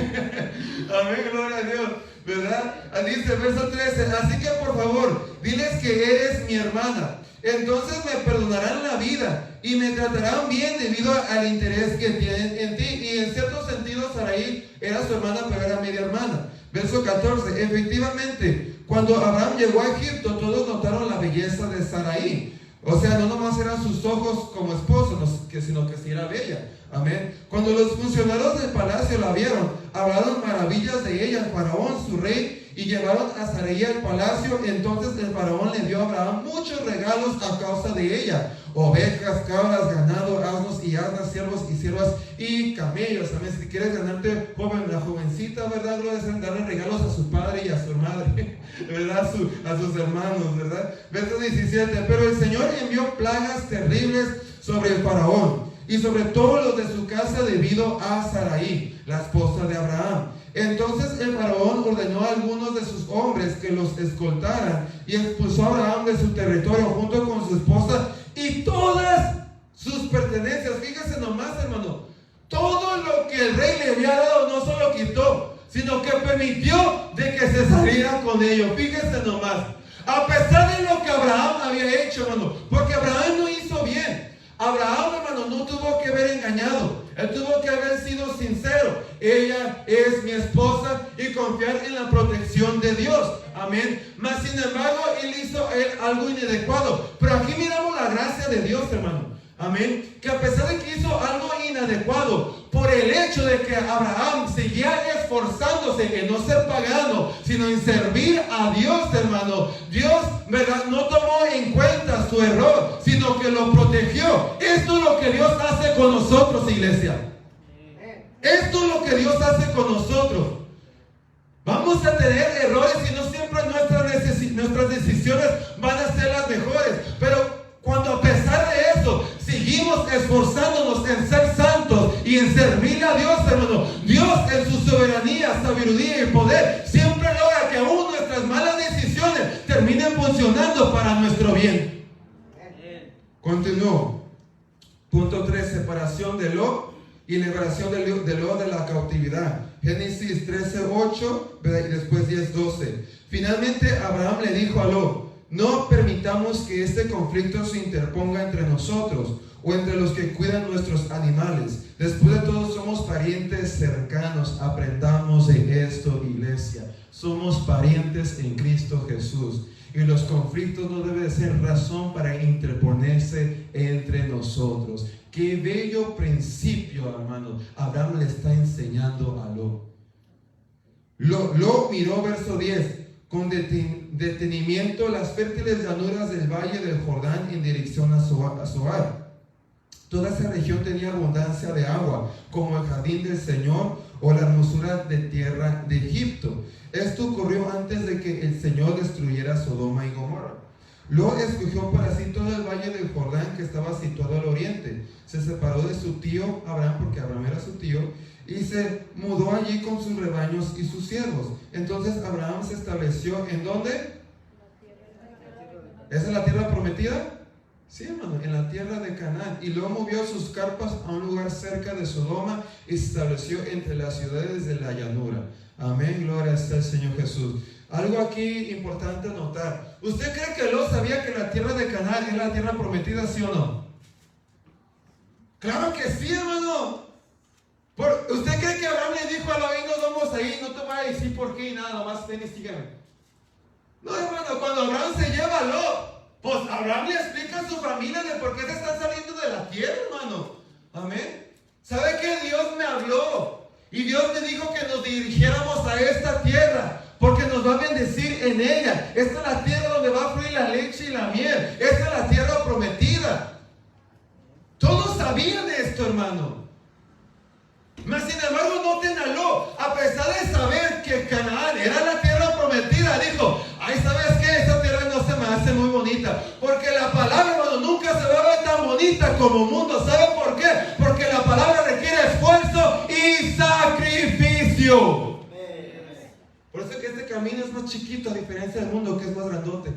Amén, gloria a Dios, ¿verdad? Dice el verso 13: así que por favor, diles que eres mi hermana. Entonces me perdonarán la vida y me tratarán bien debido al interés que tienen en ti. Y en cierto sentido, Sarai era su hermana, pero era media hermana. Verso 14. Efectivamente, cuando Abraham llegó a Egipto, todos notaron la belleza de Sarai. O sea, no nomás eran sus ojos como esposo, sino que sí era bella. Amén. Cuando los funcionarios del palacio la vieron, hablaron maravillas de ella al faraón, su rey, y llevaron a Sarai al palacio. Entonces el faraón le dio a Abraham muchos regalos a causa de ella: ovejas, cabras, ganado, asnos y asnas, siervos y siervas y camellos. Amén. Si quieres ganarte la jovencita, ¿verdad? Lo deben darle regalos a su padre y a su madre, ¿verdad? A sus hermanos, ¿verdad? Verso 17. Pero el Señor envió plagas terribles sobre el faraón y sobre todos los de su casa debido a Sarai, la esposa de Abraham. Entonces el faraón ordenó a algunos de sus hombres que los escoltaran y expulsó a Abraham de su territorio junto con su esposa y todas sus pertenencias. Fíjese nomás, hermano, todo lo que el rey le había dado no solo quitó, sino que permitió de que se saliera con ellos. Fíjese nomás, a pesar de lo que Abraham había hecho, hermano, porque Abraham no hizo bien. Abraham, hermano, no tuvo que haber engañado. Él tuvo que haber sido sincero: ella es mi esposa, y confiar en la protección de Dios. Amén. Mas sin embargo, él hizo algo inadecuado. Pero aquí miramos la gracia de Dios, hermano. Amén. Que a pesar de que hizo algo inadecuado, por el hecho de que Abraham seguía esforzándose en no ser pagano, sino en servir a Dios, hermano, Dios, ¿verdad?, no tomó en cuenta su error, sino que lo protegió. Esto es lo que Dios hace con nosotros, iglesia. Esto es lo que Dios hace con nosotros. Vamos a tener errores y no siempre nuestras decisiones van a ser las mejores. Pero cuando a pesar de eso seguimos esforzándonos en ser santos y en servirle a Dios, hermano, Dios en su soberanía, sabiduría y poder siempre logra que aún nuestras malas decisiones terminen funcionando para nuestro bien. Continúo. Punto 3. Separación de Lot y liberación de Lot de la cautividad. Génesis 13:8 y después 10:12. Finalmente Abraham le dijo a Lot: no permitamos que este conflicto se interponga entre nosotros o entre los que cuidan nuestros animales. Después de todo, somos parientes cercanos. Aprendamos de esto, iglesia. Somos parientes en Cristo Jesús. Y los conflictos no deben ser razón para interponerse entre nosotros. Qué bello principio, hermano, Abraham le está enseñando a Lot. Lot miró, verso 10, con detenimiento las fértiles llanuras del valle del Jordán en dirección a Zoar. Toda esa región tenía abundancia de agua, como el jardín del Señor o la hermosura de tierra de Egipto. Esto ocurrió antes de que el Señor destruyera Sodoma y Gomorra. Lot escogió para sí todo el valle del Jordán, que estaba situado al oriente. Se separó de su tío Abraham, porque Abraham era su tío, y se mudó allí con sus rebaños y sus siervos. Entonces Abraham se estableció ¿en dónde? ¿Esa es la tierra prometida? Sí, hermano, en la tierra de Canaán. Y luego movió sus carpas a un lugar cerca de Sodoma y se estableció entre las ciudades de la llanura. Amén, gloria sea el Señor Jesús. Algo aquí importante notar. ¿Usted cree que Lot sabía que la tierra de Canaán era la tierra prometida, sí o no? Claro que sí, hermano. ¿Usted cree que Abraham le dijo a Lot, ahí nos vamos ahí, no te voy a decir por qué y nada, nomás ven y sígueme? No, hermano, cuando Abraham se lleva a Lot, pues Abraham le explica a su familia de por qué se están saliendo de la tierra, hermano. Amén. ¿Sabe qué? Dios me habló y Dios me dijo que nos dirigiéramos a esta tierra porque nos va a bendecir en ella. Esta es la tierra donde va a fluir la leche y la miel. Esta es la tierra prometida. Todos sabían de esto, hermano. Mas sin embargo noten a Lot, a pesar de saber que Canaán era la tierra prometida, dijo, ay, ¿sabes qué? Esta tierra no se me hace muy bonita, porque la palabra, hermano, nunca se va a ver tan bonita como mundo. ¿Sabe por qué? Porque la palabra requiere esfuerzo y sacrificio. Por eso que este camino es más chiquito a diferencia del mundo, que es más grandote.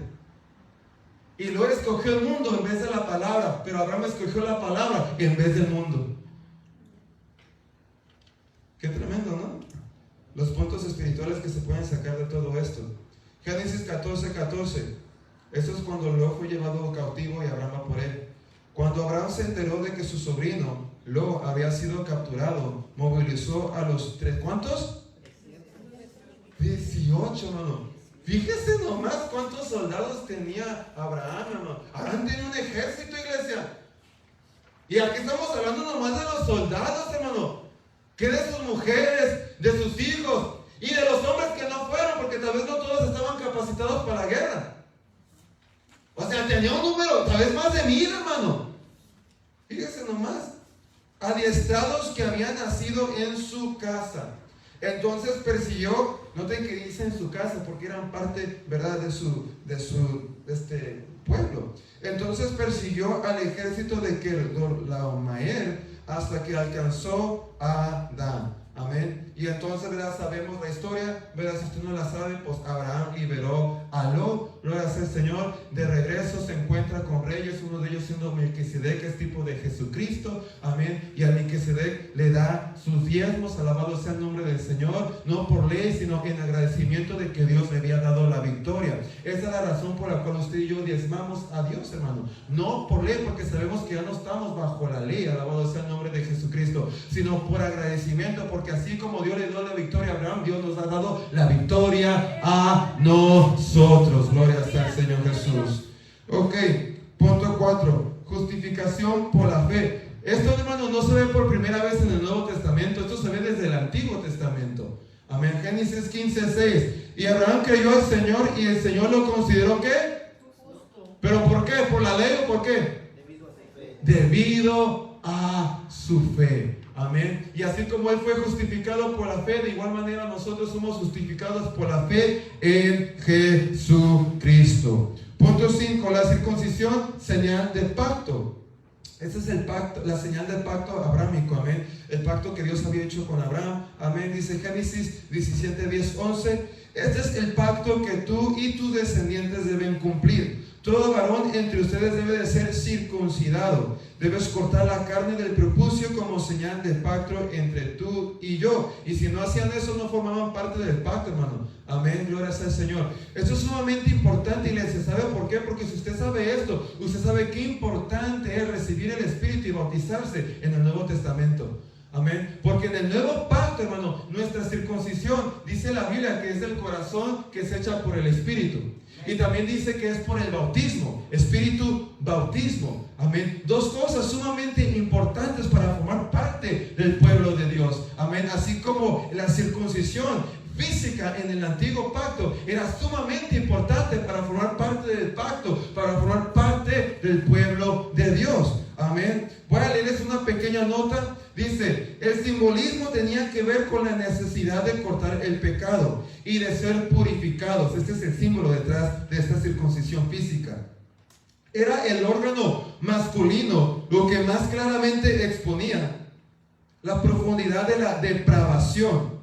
Y Lot escogió el mundo en vez de la palabra, pero Abraham escogió la palabra en vez del mundo. Qué tremendo, ¿no? Los puntos espirituales que se pueden sacar de todo esto. Génesis 14:14. Esto es cuando Lot fue llevado cautivo y Abraham va por él. Cuando Abraham se enteró de que su sobrino Lot había sido capturado, movilizó a los tres. ¿Cuántos? 18, hermano. Fíjese nomás cuántos soldados tenía Abraham, hermano. Abraham tenía un ejército, iglesia. Y aquí estamos hablando nomás de los soldados, hermano. Que de sus mujeres, de sus hijos y de los hombres que no fueron, porque tal vez no todos estaban capacitados para la guerra. O sea, tenía un número, tal vez más de 1000, hermano. Fíjese nomás, adiestrados que habían nacido en su casa. Entonces persiguió, noten que dice en su casa, porque eran parte, ¿verdad?, de su pueblo. Entonces persiguió al ejército de Kedorlaomer hasta que alcanzó a Dan. Amén. Y entonces, ¿verdad?, sabemos la historia, ¿verdad? Si usted no la sabe, pues Abraham liberó a Lot. Gloria sea el Señor. De regreso se encuentra con reyes, uno de ellos siendo Melquisedec, que es tipo de Jesucristo. Amén. Y a Melquisedec le da sus diezmos, alabado sea el nombre del Señor, no por ley, sino en agradecimiento de que Dios le había dado la victoria. Esa es la razón por la cual usted y yo diezmamos a Dios, hermano. No por ley, porque sabemos que ya no estamos bajo la ley, alabado sea el nombre de Jesucristo, sino por agradecimiento, porque así como Dios le dio la victoria a Abraham, Dios nos ha dado la victoria a nosotros. Gloria sea el Señor Jesús. Ok, punto 4. Justificación por la fe. Esto, hermano, no se ve por primera vez en el Nuevo Testamento. Esto se ve desde el Antiguo Testamento. Amén. Génesis 15:6. Y Abraham creyó al Señor y el Señor lo consideró ¿qué? Justo. ¿Pero por qué? ¿Por la ley o por qué? Debido a su fe. Debido a su fe. Amén. Y así como Él fue justificado por la fe, de igual manera nosotros somos justificados por la fe en Jesucristo. Punto 5. La circuncisión, señal de pacto. Ese es el pacto, la señal del pacto abrámico. Amén. El pacto que Dios había hecho con Abraham. Amén. Dice Génesis 17:10-11. Este es el pacto que tú y tus descendientes deben cumplir. Todo varón entre ustedes debe de ser circuncidado. Debes cortar la carne del prepucio como señal de pacto entre tú y yo. Y si no hacían eso, no formaban parte del pacto, hermano. Amén, gloria sea al Señor. Esto es sumamente importante, iglesia. ¿Sabe por qué? Porque si usted sabe esto, usted sabe qué importante es recibir el Espíritu y bautizarse en el Nuevo Testamento. Amén. Porque en el nuevo pacto, hermano, nuestra circuncisión, dice la Biblia, que es del corazón que se echa por el Espíritu. Y también dice que es por el bautismo, espíritu bautismo. Amén. Dos cosas sumamente importantes para formar parte del pueblo de Dios. Amén. Así como la circuncisión física en el antiguo pacto era sumamente importante para formar parte del pacto, para formar parte del pueblo de Dios. Amén. Voy a nota, dice, el simbolismo tenía que ver con la necesidad de cortar el pecado y de ser purificados. Este es el símbolo detrás de esta circuncisión física. Era el órgano masculino lo que más claramente exponía la profundidad de la depravación,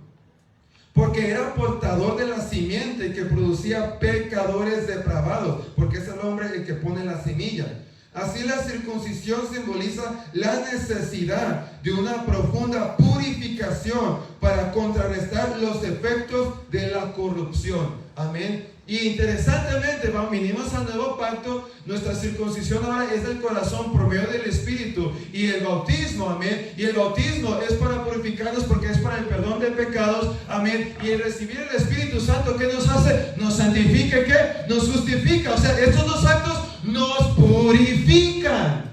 porque era portador de la simiente que producía pecadores depravados, porque es el hombre el que pone la semilla. Así la circuncisión simboliza la necesidad de una profunda purificación para contrarrestar los efectos de la corrupción. Amén. Y interesantemente, vinimos al nuevo pacto, nuestra circuncisión ahora es del corazón por medio del Espíritu y el bautismo, amén. Y el bautismo es para purificarnos porque es para el perdón de pecados, amén. Y el recibir el Espíritu Santo, ¿qué nos hace? Nos santifica, ¿qué? Nos justifica. O sea, estos dos actos nos purifican.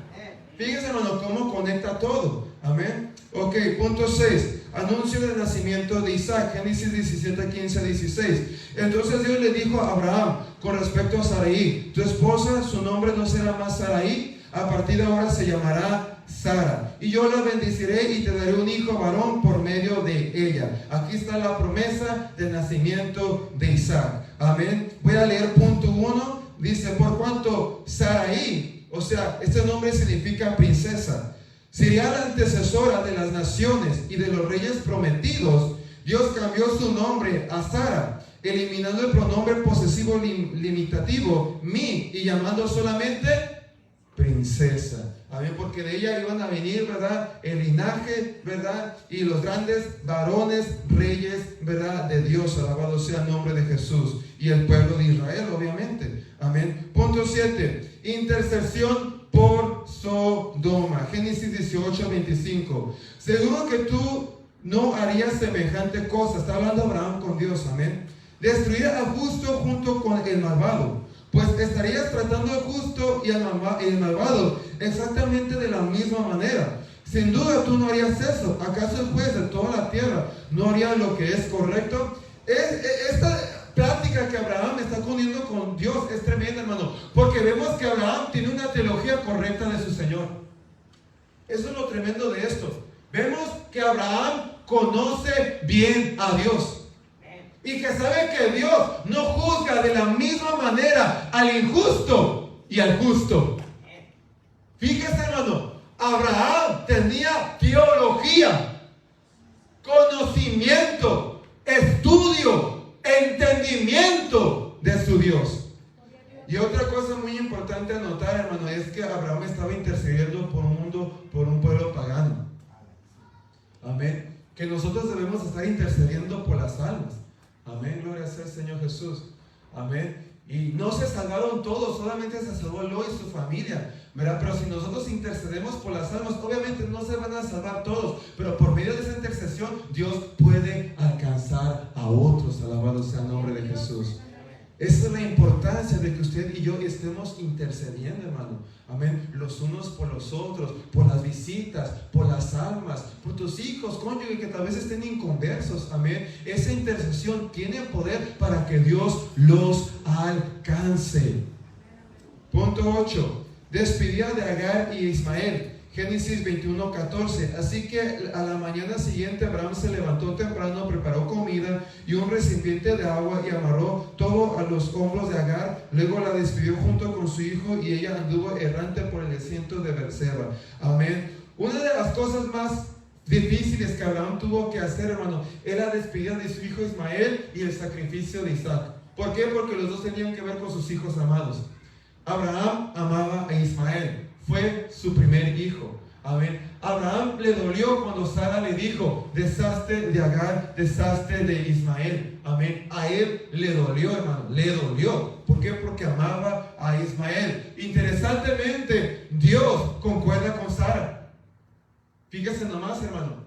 Fíjense, hermano, cómo conecta todo, amén. Ok, punto 6. Anuncio del nacimiento de Isaac, Génesis 17, 15, 16. Entonces Dios le dijo a Abraham con respecto a Sarai: tu esposa, su nombre no será más Sarai, a partir de ahora se llamará Sara, y yo la bendeciré y te daré un hijo varón por medio de ella. Aquí está la promesa del nacimiento de Isaac. Amén. Voy a leer punto 1. Dice, por cuanto Sarai, o sea, este nombre significa princesa, sería la antecesora de las naciones y de los reyes prometidos, Dios cambió su nombre a Sara, eliminando el pronombre posesivo limitativo, mi, y llamando solamente princesa. Amén, porque de ella iban a venir, ¿verdad?, el linaje, ¿verdad?, y los grandes varones, reyes, ¿verdad?, de Dios. Alabado sea el nombre de Jesús y el pueblo de Israel, obviamente. Amén. Punto 7. Intercesión por Sodoma. Génesis 18, 25. Seguro que tú no harías semejante cosa. Está hablando Abraham con Dios. Amén. Destruir al justo junto con el malvado. Pues estarías tratando al justo y el malvado exactamente de la misma manera. Sin duda tú no harías eso. ¿Acaso el juez de toda la tierra no haría lo que es correcto? Esta plática que Abraham está poniendo con Dios es tremenda, hermano, porque vemos que Abraham tiene una teología correcta de su Señor. Eso es lo tremendo de esto. Vemos que Abraham conoce bien a Dios y que sabe que Dios no juzga de la misma manera al injusto y al justo. Fíjese, hermano, Abraham tenía teología, conocimiento, estudio, entendimiento de su Dios. Y otra cosa muy importante a notar, hermano, es que Abraham estaba intercediendo por un mundo, por un pueblo pagano. Amén. Que nosotros debemos estar intercediendo por las almas. Amén, gloria sea al Señor Jesús. Amén. Y no se salvaron todos, solamente se salvó Lot y su familia, ¿verdad? Pero si nosotros intercedemos por las almas, obviamente no se van a salvar todos, pero por medio de esa intercesión Dios puede alcanzar a otros. Alabado sea el nombre de Jesús. Esa es la importancia de que usted y yo estemos intercediendo, hermano. Amén. Los unos por los otros, por las visitas, por las almas, por tus hijos, cónyuges que tal vez estén inconversos. Amén. Esa intercesión tiene poder para que Dios los alcance. Punto 8. Despedida de Agar y Ismael. Génesis 21, 14. Así que a la mañana siguiente Abraham se levantó temprano, preparó comida y un recipiente de agua y amarró todo a los hombros de Agar. Luego la despidió junto con su hijo y ella anduvo errante por el desierto de Berseba. Amén. Una de las cosas más difíciles que Abraham tuvo que hacer, hermano, era la despedida de su hijo Ismael y el sacrificio de Isaac. ¿Por qué? Porque los dos tenían que ver con sus hijos amados. Abraham amaba a Ismael. Fue su primer hijo. Amén. Abraham le dolió cuando Sara le dijo: deshazte de Agar, deshazte de Ismael. Amén. A él le dolió, hermano. Le dolió. ¿Por qué? Porque amaba a Ismael. Interesantemente, Dios concuerda con Sara. Fíjese nomás, hermano.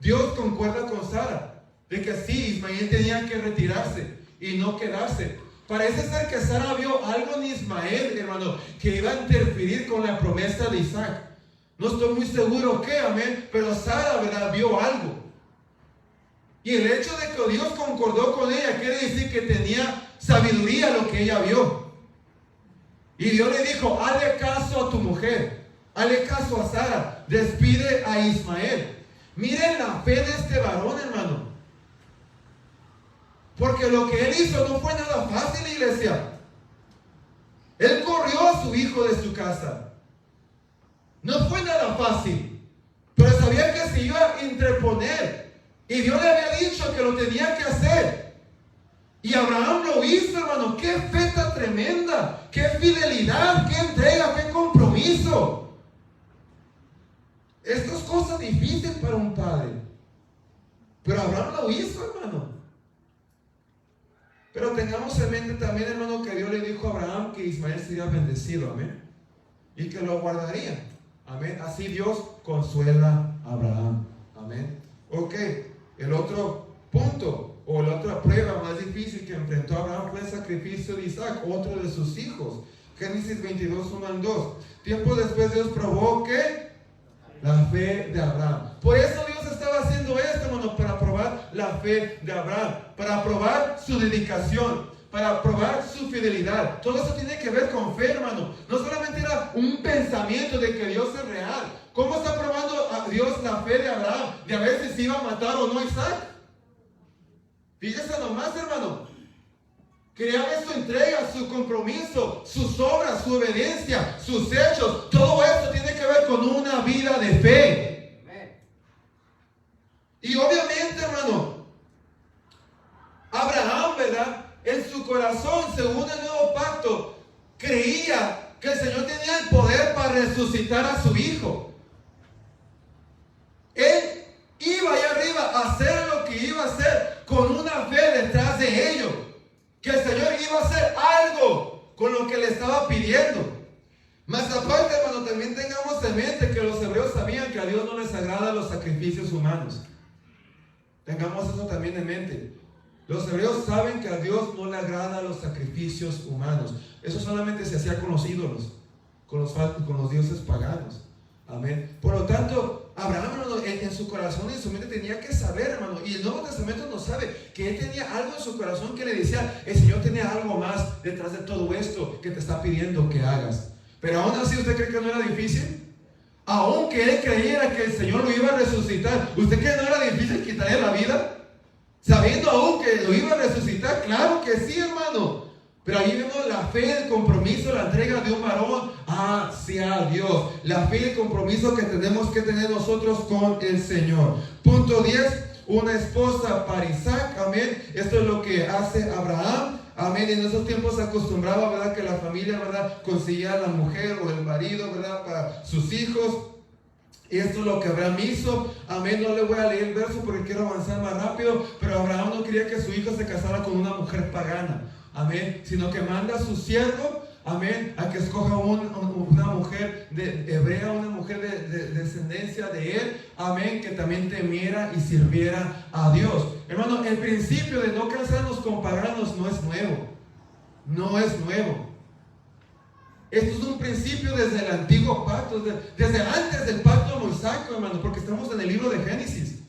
Dios concuerda con Sara de que sí, Ismael tenía que retirarse y no quedarse. Parece ser que Sara vio algo en Ismael, hermano, que iba a interferir con la promesa de Isaac. No estoy muy seguro qué, amén, pero Sara, ¿verdad?, vio algo. Y el hecho de que Dios concordó con ella quiere decir que tenía sabiduría lo que ella vio. Y Dios le dijo: hazle caso a tu mujer. Hale caso a Sara, despide a Ismael. Miren la fe de este varón, hermano. Porque lo que él hizo no fue nada fácil, iglesia. Él corrió a su hijo de su casa. No fue nada fácil, pero sabía que se iba a interponer. Y Dios le había dicho que lo tenía que hacer. Y Abraham lo hizo, hermano. Qué fe tan tremenda, qué fidelidad, qué entrega, qué compromiso. Esto es cosa difícil para un padre. Pero Abraham lo hizo, hermano. Pero tengamos en mente también, hermano, que Dios le dijo a Abraham que Ismael sería bendecido, amén, y que lo guardaría, amén. Así Dios consuela a Abraham, amén. Ok, el otro punto o la otra prueba más difícil que enfrentó Abraham fue el sacrificio de Isaac, otro de sus hijos. Génesis 22, 1 al 2. Tiempo después Dios probó que la fe de Abraham. Por eso Dios estaba haciendo esto, hermano, para probar la fe de Abraham, para probar su dedicación, para probar su fidelidad. Todo eso tiene que ver con fe, hermano. No solamente era un pensamiento de que Dios es real. ¿Cómo está probando a Dios la fe de Abraham? De a ver si se iba a matar o no a Isaac. Fíjese nomás, hermano. Quería ver su entrega, su compromiso, sus obras, su obediencia, sus hechos. Todo esto tiene que ver con una vida de fe. Y obviamente, hermano, Abraham, ¿verdad? En su corazón, según el nuevo pacto, creía que el Señor tenía el poder para resucitar a su hijo. Él iba allá arriba a hacer lo que iba a hacer con una fe detrás de ello. Que el Señor iba a hacer algo con lo que le estaba pidiendo. Más aparte, hermano, también tengamos en mente que los hebreos sabían que a Dios no les agrada los sacrificios humanos. Tengamos eso también en mente. Los hebreos saben que a Dios no le agrada los sacrificios humanos. Eso solamente se hacía con los ídolos, con los dioses paganos. Amén. Por lo tanto, Abraham, hermano, en su corazón y en su mente tenía que saber, hermano, y el Nuevo Testamento nos sabe que él tenía algo en su corazón que le decía, el Señor tenía algo más detrás de todo esto que te está pidiendo que hagas. Pero aún así, ¿usted cree que no era difícil? Aunque él creyera que el Señor lo iba a resucitar, ¿usted cree que no era difícil quitarle la vida? Sabiendo aún que lo iba a resucitar, claro que sí, hermano. Pero ahí vemos la fe, el compromiso, la entrega de un varón hacia Dios. La fe y el compromiso que tenemos que tener nosotros con el Señor. Punto 10, una esposa para Isaac, amén. Esto es lo que hace Abraham, amén. En esos tiempos se acostumbraba, ¿verdad?, que la familia, ¿verdad?, conseguía la mujer o el marido, ¿verdad?, para sus hijos. Y esto es lo que Abraham hizo, amén. No le voy a leer el verso porque quiero avanzar más rápido, pero Abraham no quería que su hijo se casara con una mujer pagana, amén, sino que manda a su siervo, amén, a que escoja una mujer hebrea, una mujer de descendencia de él, amén, que también temiera y sirviera a Dios. Hermano, el principio de no casarnos con paganos no es nuevo, no es nuevo. Esto es un principio desde el antiguo pacto, desde antes del pacto mosaico, hermano, porque estamos en el libro de Génesis.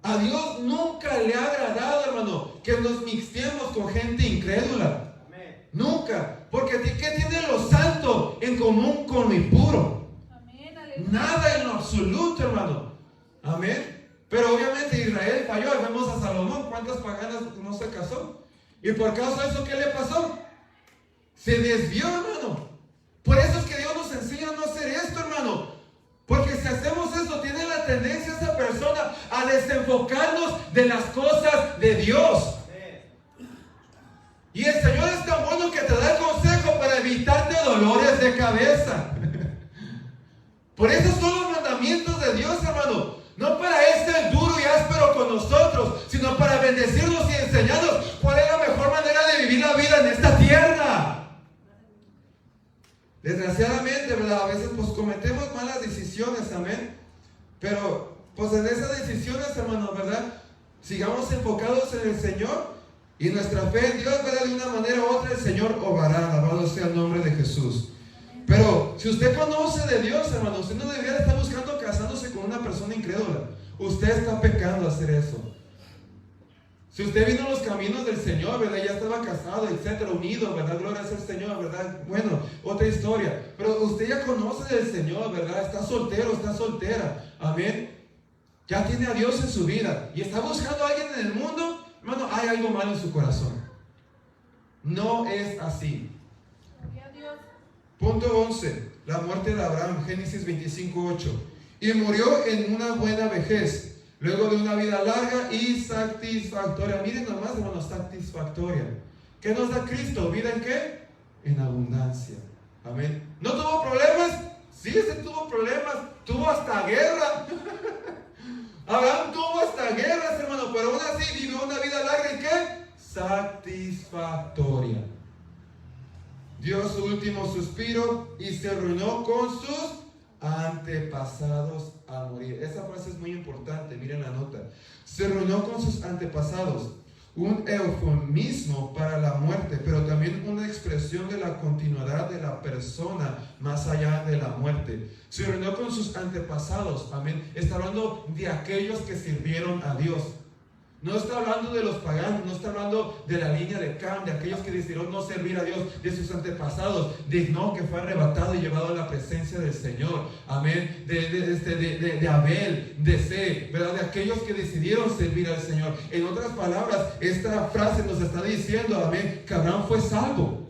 A Dios nunca le ha agradado, hermano, que nos mixtemos con gente incrédula. Amén. Nunca. Porque ¿qué tiene lo santo en común con lo impuro? Amén. Nada en lo absoluto, hermano. Amén. Pero obviamente Israel falló. Vemos a Salomón, ¿cuántas paganas no se casó? Y por causa de eso, ¿qué le pasó? Se desvió, hermano. Por eso es que Dios nos enseña a no hacer esto, hermano. Porque si hacemos eso, tiene la tendencia esa persona a desenfocarnos de las cosas de Dios. Y el Señor es tan bueno que te da el consejo para evitarte dolores de cabeza. Por eso son los mandamientos de Dios, hermano. No para ser duro y áspero con nosotros, sino para bendecirnos y enseñarnos cuál es la mejor manera de vivir la vida en esta tierra. Desgraciadamente, ¿verdad?, a veces pues cometemos malas decisiones, amén. Pero pues en esas decisiones, hermanos, ¿verdad?, sigamos enfocados en el Señor y nuestra fe en Dios, ¿verdad?, de una manera u otra el Señor obrará, alabado sea el nombre de Jesús. Pero si usted conoce de Dios, hermano, usted no debería estar buscando casándose con una persona incrédula. Usted está pecando a hacer eso. Si usted vino a los caminos del Señor, ¿verdad? Ya estaba casado, etcétera, unido, ¿verdad? Gloria al Señor, ¿verdad? Bueno, otra historia. Pero usted ya conoce del Señor, ¿verdad? Está soltero, está soltera. Amén. Ya tiene a Dios en su vida y está buscando a alguien en el mundo. Hermano, hay algo malo en su corazón. No es así. Punto 11. La muerte de Abraham, Génesis 25:8. Y murió en una buena vejez, luego de una vida larga y satisfactoria. Miren nomás, hermanos, satisfactoria. ¿Qué nos da Cristo? ¿Vida en qué? En abundancia. Amén. ¿No tuvo problemas? Sí, se tuvo problemas. Tuvo hasta guerra. Abraham tuvo hasta guerras, hermano, pero aún así vivió una vida larga y ¿qué? Satisfactoria. Dio su último suspiro y se reunió con sus antepasados a morir. Esa frase es muy importante, miren la nota. Se reunió con sus antepasados. Un eufemismo para la muerte, pero también una expresión de la continuidad de la persona más allá de la muerte. Se reunió con sus antepasados, amén. Está hablando de aquellos que sirvieron a Dios. No está hablando de los paganos, no está hablando de la línea de Cam, de aquellos que decidieron no servir a Dios, de sus antepasados, de no, que fue arrebatado y llevado a la presencia del Señor, amén, de Abel, de C, ¿verdad? De aquellos que decidieron servir al Señor. En otras palabras, esta frase nos está diciendo, amén, que Abraham fue salvo.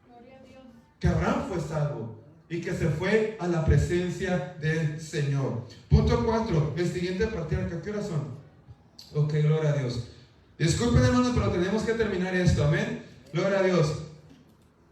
Gloria a Dios. Que Abraham fue salvo y que se fue a la presencia del Señor. Punto 4, el siguiente patriarca, ¿qué horas son? Ok, gloria a Dios. Disculpen, hermanos, pero tenemos que terminar esto. Amén. Gloria a Dios.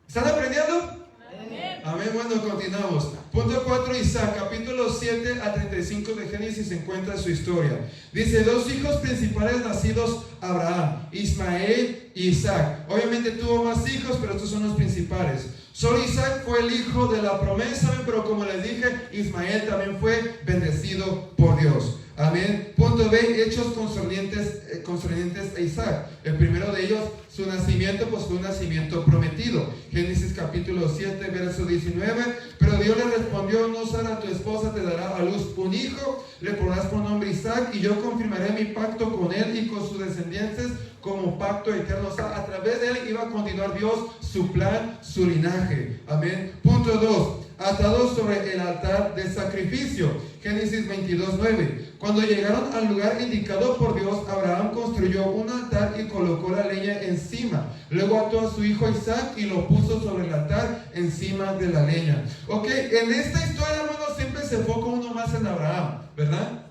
¿Están aprendiendo? Amén. Amén. Bueno, continuamos. Punto 4, Isaac, capítulo 7 a 35 de Génesis se encuentra su historia. Dice, dos hijos principales nacidos a Abraham, Ismael y Isaac. Obviamente tuvo más hijos, pero estos son los principales. Solo Isaac fue el hijo de la promesa, pero como les dije, Ismael también fue bendecido por Dios. Amén. Punto B, hechos concernientes a Isaac. El primero de ellos, su nacimiento, pues fue un nacimiento prometido. Génesis capítulo 7, verso 19. Pero Dios le respondió, no Sara tu esposa te dará a luz un hijo, le pondrás por nombre Isaac, y yo confirmaré mi pacto con él y con sus descendientes como pacto eterno. O sea, a través de él iba a continuar Dios su plan, su linaje. Amén. Punto 2, atado sobre el altar de sacrificio. Génesis 22:9. Cuando llegaron al lugar indicado por Dios, Abraham construyó un altar y colocó la leña encima. Luego ató a su hijo Isaac y lo puso sobre el altar encima de la leña. Ok, en esta historia, hermanos, siempre se enfoca uno más en Abraham, ¿verdad?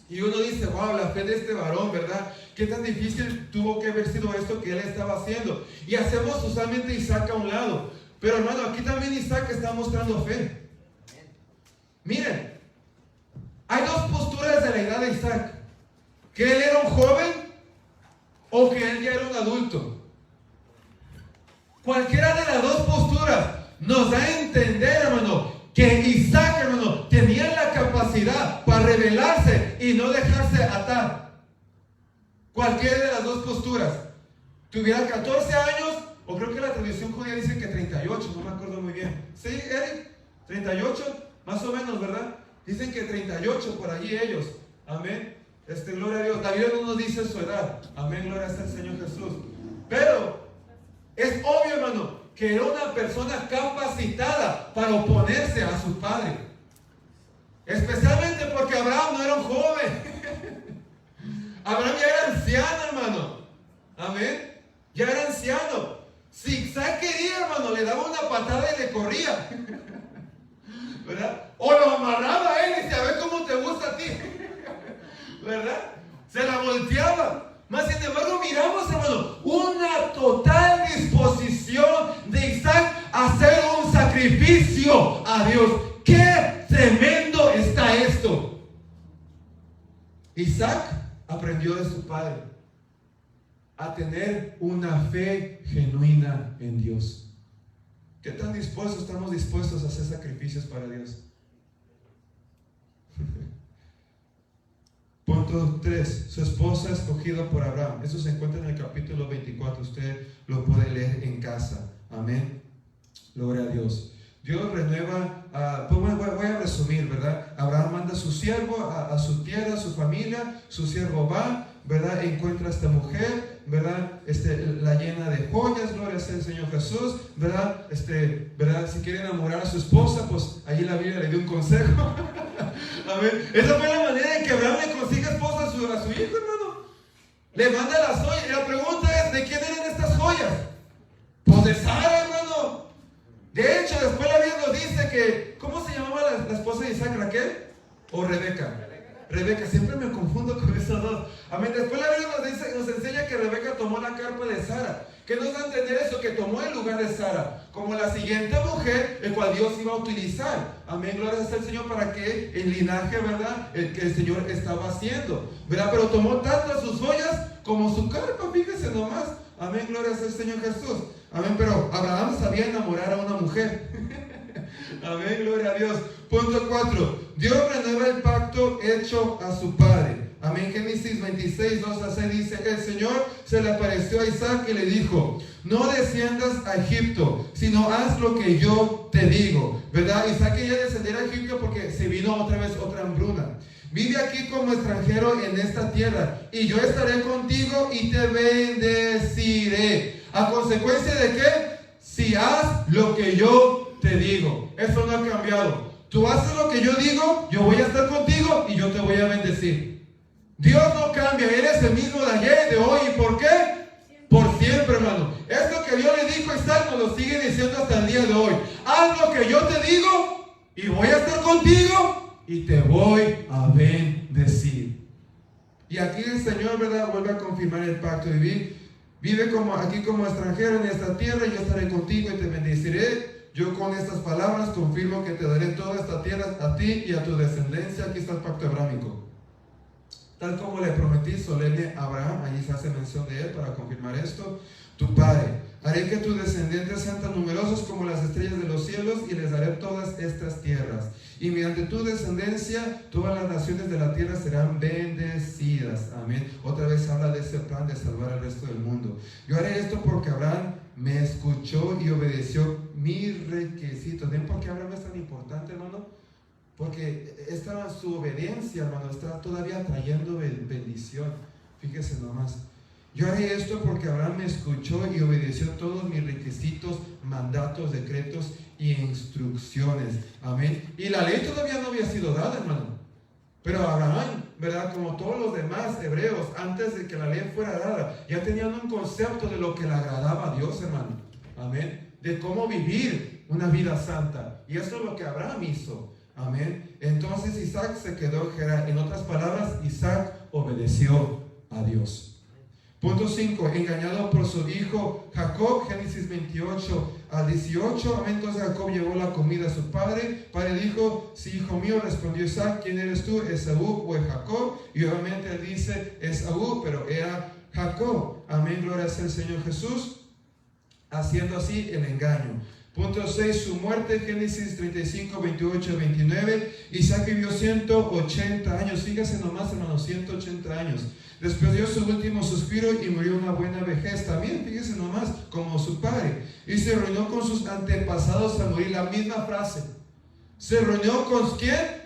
Y uno dice, wow, la fe de este varón, ¿verdad? Qué tan difícil tuvo que haber sido esto que él estaba haciendo. Y hacemos usualmente Isaac a un lado. Pero hermano, aquí también Isaac está mostrando fe. Miren, hay dos posturas de la edad de Isaac. Que él era un joven o que él ya era un adulto. Cualquiera de las dos posturas nos da a entender, hermano, que Isaac, hermano, tenía la capacidad para rebelarse y no dejarse atar. Cualquiera de las dos posturas. Tuviera 14 años, o creo que la tradición judía dice que 38, no me acuerdo muy bien. ¿Sí, Eric? 38, más o menos, ¿verdad? Dicen que 38 por allí ellos. Amén. Gloria a Dios. La Biblia no nos dice su edad. Amén. Gloria al Señor Jesús. Pero es obvio, hermano, que era una persona capacitada para oponerse a su padre. Especialmente porque Abraham no era un joven. Abraham ya era anciano, hermano. Amén. Ya era anciano. Si Isaac quería, hermano, le daba una patada y le corría. ¿Verdad? O lo amarraba a él y decía, a ver cómo te gusta a ti. ¿Verdad? Se la volteaba. Más sin embargo, miramos, hermano, una total disposición de Isaac a hacer un sacrificio a Dios. ¡Qué tremendo está esto! Isaac aprendió de su padre a tener una fe genuina en Dios. ¿Qué tan dispuestos estamos dispuestos a hacer sacrificios para Dios? Punto 3. Su esposa escogida por Abraham. Eso se encuentra en el capítulo 24. Usted lo puede leer en casa. Amén. Gloria a Dios. Dios renueva. Pues voy a resumir, ¿verdad? Abraham manda a su siervo a su tierra, a su familia. Su siervo va, ¿verdad? Encuentra a esta mujer, ¿verdad? La llena de joyas, gloria sea el Señor Jesús, ¿verdad? ¿Verdad? Si quiere enamorar a su esposa, pues allí la Biblia le dio un consejo. Amén. Esa fue la manera en que Abraham le consigue esposa a su hijo, hermano. Le manda las joyas. Y la pregunta es, ¿de quién eran estas joyas? Pues de Sara, hermano. De hecho, después la Biblia nos dice que, ¿cómo se llamaba la esposa de Isaac? ¿Raquel o Rebeca? Rebeca, siempre me confundo con esos dos. Amén. Después la Biblia nos enseña que Rebeca tomó la carpa de Sara. ¿Qué nos da a entender eso? Que tomó el lugar de Sara como la siguiente mujer, el cual Dios iba a utilizar. Amén, gloria al Señor, para que el linaje, ¿verdad? El que el Señor estaba haciendo, ¿verdad? Pero tomó tanto sus joyas como su carpa, fíjese nomás. Amén, gloria al Señor Jesús. Amén, pero Abraham sabía enamorar a una mujer. Amén, gloria a Dios. Punto 4. Dios renueva el pacto hecho a su padre. Amén. Génesis 26, 2-6 dice: el Señor se le apareció a Isaac y le dijo: no desciendas a Egipto, sino haz lo que yo te digo. ¿Verdad? Isaac quería descender a Egipto porque se vino otra vez otra hambruna. Vive aquí como extranjero en esta tierra, y yo estaré contigo y te bendeciré. ¿A consecuencia de qué? Si haz lo que yo te digo. Eso no ha cambiado. Tú haces lo que yo digo, yo voy a estar contigo y yo te voy a bendecir. Dios no cambia, Él es el mismo de ayer, de hoy. ¿Y por qué? Por siempre, hermano. Esto que Dios le dijo a Isaac nos lo sigue diciendo hasta el día de hoy. Haz lo que yo te digo y voy a estar contigo y te voy a bendecir. Y aquí el Señor, ¿verdad?, vuelve a confirmar el pacto. Y vive aquí como extranjero en esta tierra, y yo estaré contigo y te bendeciré. Yo con estas palabras confirmo que te daré toda esta tierra a ti y a tu descendencia. Aquí está el pacto abrámico. Tal como le prometí solemne a Abraham, allí se hace mención de él para confirmar esto: tu padre, haré que tus descendientes sean tan numerosos como las estrellas de los cielos, y les daré todas estas tierras. Y mediante tu descendencia, todas las naciones de la tierra serán bendecidas. Amén. Otra vez habla de ese plan de salvar al resto del mundo. Yo haré esto porque Abraham me escuchó y obedeció mis requisitos. ¿Ven por qué Abraham es tan importante, hermano? Porque su obediencia, hermano, está todavía trayendo bendición. Fíjese nomás. Yo haré esto porque Abraham me escuchó y obedeció todos mis requisitos, mandatos, decretos y instrucciones. Amén. Y la ley todavía no había sido dada, hermano. Pero Abraham, ¿verdad?, como todos los demás hebreos, antes de que la ley fuera dada, ya tenían un concepto de lo que le agradaba a Dios, hermano. Amén. De cómo vivir una vida santa. Y eso es lo que Abraham hizo. Amén. Entonces Isaac se quedó en Gerar. En otras palabras, Isaac obedeció a Dios. Punto 5. Engañado por su hijo Jacob. Génesis 28-18. Amén. Entonces Jacob llevó la comida a su padre. Padre dijo: sí, hijo mío. Respondió Isaac: ¿quién eres tú, Esaú o Jacob? Y obviamente él dice Esaú, pero era Jacob. Amén. Gloria sea el Señor Jesús. Haciendo así el engaño. Punto 6, su muerte. Génesis 35, 28, 29. Isaac vivió 180 años. Fíjese nomás, hermano, 180 años. Después dio su último suspiro y murió una buena vejez. También, fíjese nomás, como su padre. Y se reunió con sus antepasados a morir. La misma frase. ¿Se reunió con quién?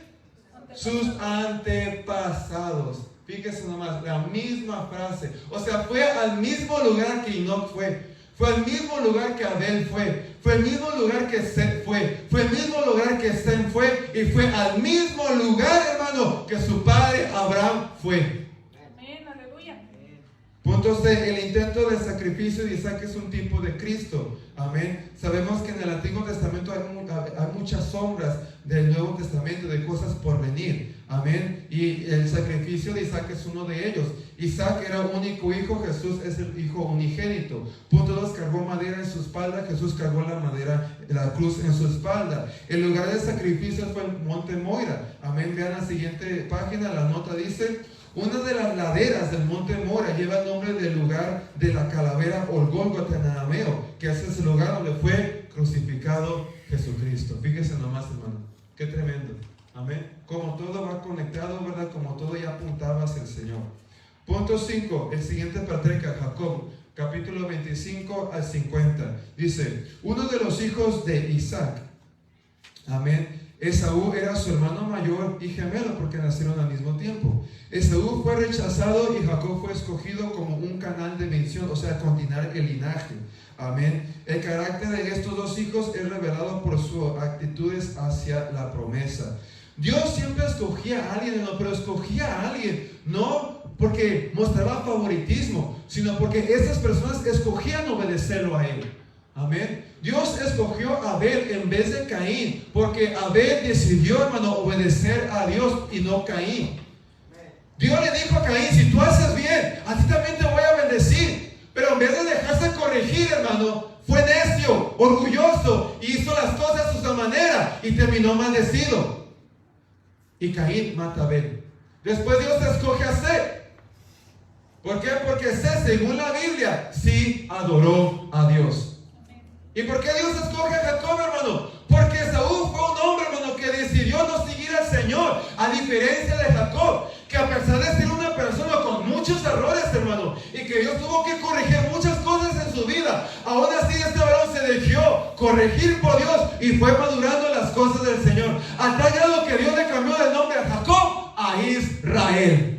Sus antepasados. Fíjese nomás, la misma frase. O sea, fue al mismo lugar que Enoch fue. Fue al mismo lugar que Abel fue. Fue el mismo lugar que Set fue. Fue el mismo lugar que Sem fue. Y fue al mismo lugar, hermano, que su padre Abraham fue. Amén, aleluya. Punto C. El intento de sacrificio de Isaac es un tipo de Cristo. Amén. Sabemos que en el Antiguo Testamento hay muchas sombras del Nuevo Testamento, de cosas por venir. Amén. Y el sacrificio de Isaac es uno de ellos. Isaac era único hijo, Jesús es el hijo unigénito. Punto 2. Cargó madera en su espalda, Jesús cargó la cruz en su espalda. El lugar de sacrificio fue el monte Moira. Amén. Vean la siguiente página, la nota dice: una de las laderas del monte Mora lleva el nombre del lugar de la calavera o el Gólgota en arameo, que ese es el lugar donde fue crucificado Jesucristo. Fíjese nomás, hermano, qué tremendo. Amén. Como todo va conectado, ¿verdad? Como todo ya apuntaba hacia el Señor. Punto 5. El siguiente patriarca, Jacob, capítulo 25 al 50. Dice: uno de los hijos de Isaac, amén, Esaú era su hermano mayor y gemelo porque nacieron al mismo tiempo. Esaú fue rechazado y Jacob fue escogido como un canal de bendición, o sea, continuar el linaje. Amén. El carácter de estos dos hijos es revelado por sus actitudes hacia la promesa. Dios siempre escogía a alguien, pero escogía a alguien no porque mostraba favoritismo, sino porque estas personas escogían obedecerlo a él. Amén. Dios escogió a Abel en vez de Caín, porque Abel decidió, hermano, obedecer a Dios y no Caín. Dios le dijo a Caín: si tú haces bien, a ti también te voy a bendecir. Pero en vez de dejarse corregir, hermano, fue necio, orgulloso, y hizo las cosas a su manera y terminó maldecido. Y Caín mata a Abel. Después Dios escoge a Set. ¿Por qué? Porque Set, según la Biblia, sí adoró a Dios. ¿Y por qué Dios escoge a Jacob, hermano? Porque Esaú fue un hombre, hermano, que decidió no seguir al Señor, a diferencia de Jacob, que a pesar de ser una persona con muchos errores, hermano, y que Dios tuvo que corregir muchas cosas en su vida, aún así este varón se dejó corregir por Dios y fue madurando las cosas del Señor, a tal grado que Dios le cambió de nombre a Jacob a Israel.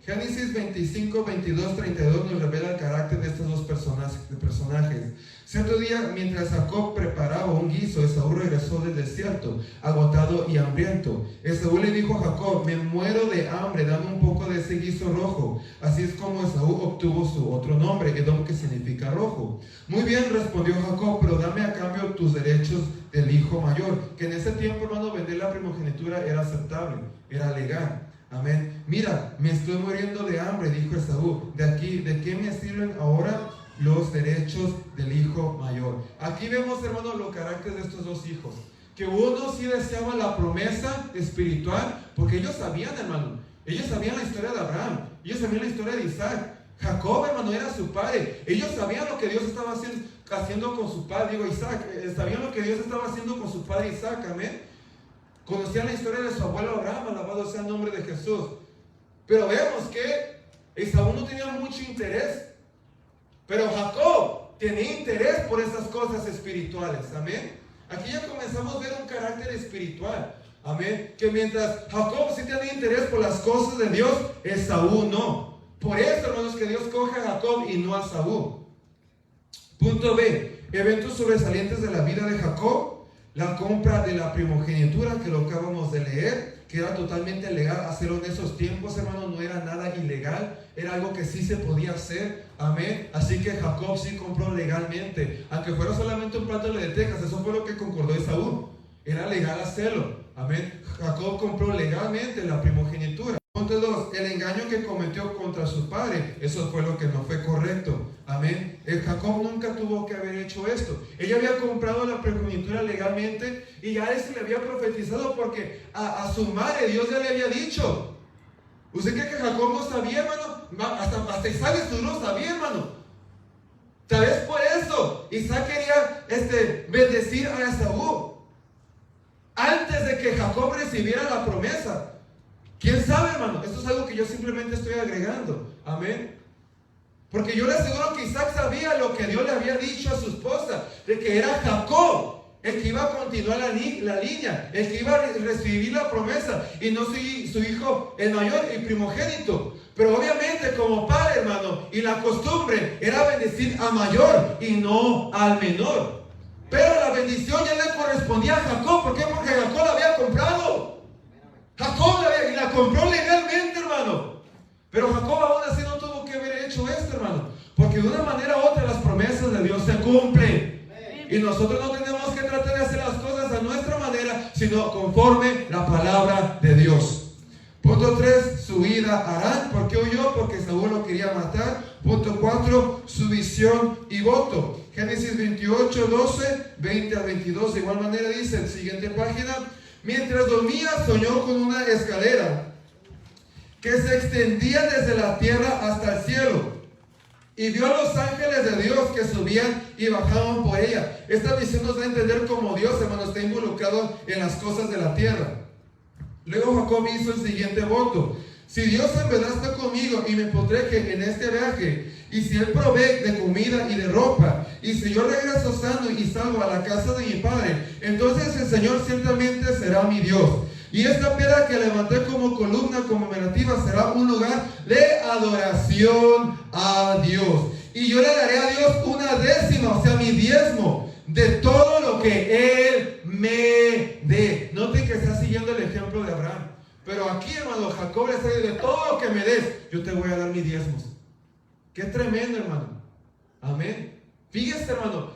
Génesis 25, 22, 32 nos revela el carácter de estos dos personajes. Cierto día, mientras Jacob preparaba un guiso, Esaú regresó del desierto, agotado y hambriento. Esaú le dijo a Jacob: me muero de hambre, dame un poco de ese guiso rojo. Así es como Esaú obtuvo su otro nombre, Edom, que significa rojo. Muy bien, respondió Jacob, pero dame a cambio tus derechos del hijo mayor. Que en ese tiempo, hermano, vender la primogenitura era aceptable, era legal. Amén. Mira, me estoy muriendo de hambre, dijo Esaú. ¿De qué me sirven ahora los derechos del hijo mayor? Aquí vemos, hermanos, los caracteres de estos dos hijos. Que uno sí deseaba la promesa espiritual, porque ellos sabían, hermano. Ellos sabían la historia de Abraham. Ellos sabían la historia de Isaac. Jacob, hermano, era su padre. Ellos sabían lo que Dios estaba haciendo con su padre, Isaac. Sabían lo que Dios estaba haciendo con su padre Isaac. Amén. Conocían la historia de su abuelo Abraham, alabado sea el nombre de Jesús. Pero vemos que Esaú no tenía mucho interés, pero Jacob tenía interés por esas cosas espirituales. Amén. Aquí ya comenzamos a ver un carácter espiritual. Amén. Que mientras Jacob sí tenía interés por las cosas de Dios, Esaú no. Por eso, hermanos, que Dios coge a Jacob y no a Esaú. Punto B. Eventos sobresalientes de la vida de Jacob. La compra de la primogenitura, que lo acabamos de leer, que era totalmente legal hacerlo en esos tiempos, hermano, no era nada ilegal, era algo que sí se podía hacer. Amén. Así que Jacob sí compró legalmente, aunque fuera solamente un plato de lentejas. Eso fue lo que concordó Esaú, era legal hacerlo. Amén. Jacob compró legalmente la primogenitura. Punto 2, el engaño que cometió contra su padre, eso fue lo que no fue correcto. Amén. Jacob nunca tuvo que haber hecho esto. Ella había comprado la primogenitura legalmente y ya él se le había profetizado, porque a su madre Dios ya le había dicho. ¿Usted cree que Jacob no sabía, hermano? Hasta Isaac no sabía, hermano. Tal vez por eso Isaac quería bendecir a Esaú antes de que Jacob recibiera la promesa. ¿Quién sabe, hermano? Esto es algo que yo simplemente estoy agregando. Amén. Porque yo le aseguro que Isaac sabía lo que Dios le había dicho a su esposa, de que era Jacob el que iba a continuar la línea, el que iba a recibir la promesa, y no su hijo, el mayor y primogénito. Pero obviamente, como padre, hermano, y la costumbre era bendecir a mayor y no al menor. Pero la bendición ya le correspondía a Jacob. ¿Por qué? Porque Jacob la había comprado. Jacob la compró legalmente, hermano. Pero Jacob aún así no tuvo que haber hecho esto, hermano, porque de una manera u otra las promesas de Dios se cumplen. Y nosotros no tenemos que tratar de hacer las cosas a nuestra manera, sino conforme la palabra de Dios. Punto 3, su huida a Harán. ¿Por qué huyó? Porque Saúl lo quería matar. Punto 4, su visión y voto. Génesis 28, 12, 20 a 22. De igual manera dice, siguiente página: mientras dormía, soñó con una escalera que se extendía desde la tierra hasta el cielo, y vio a los ángeles de Dios que subían y bajaban por ella. Esta visión nos da a entender cómo Dios, hermano, está involucrado en las cosas de la tierra. Luego Jacob hizo el siguiente voto: Si Dios en verdad está conmigo y me protege en este viaje, y si Él provee de comida y de ropa, y si yo regreso sano y salvo a la casa de mi Padre, entonces el Señor ciertamente será mi Dios. Y esta piedra que levanté como columna conmemorativa será un lugar de adoración a Dios. Y yo le daré a Dios una décima, o sea, mi diezmo, de todo lo que Él me dé. Noten que está siguiendo el ejemplo de Abraham. Pero aquí, hermano, Jacob le está diciendo, de todo lo que me des, yo te voy a dar mis diezmos. Qué tremendo, hermano. Amén. Fíjese, hermano,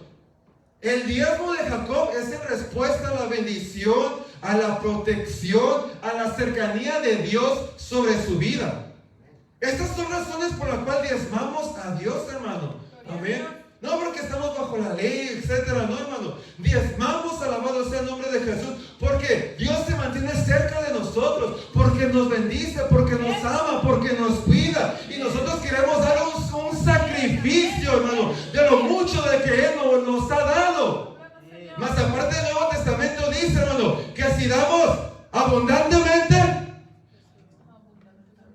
el diezmo de Jacob es en respuesta a la bendición, a la protección, a la cercanía de Dios sobre su vida. Estas son razones por las cuales diezmamos a Dios, hermano. Amén. No porque estamos bajo la ley, etcétera, no, hermano. Diezmamos, alabado sea el nombre de Jesús, porque Dios se mantiene cerca de nosotros, porque nos bendice, porque nos ama, porque nos cuida. Y nosotros queremos dar un sacrificio, hermano, de lo mucho de que Él nos ha dado. Más aparte del Nuevo Testamento dice, hermano, que si damos abundantemente,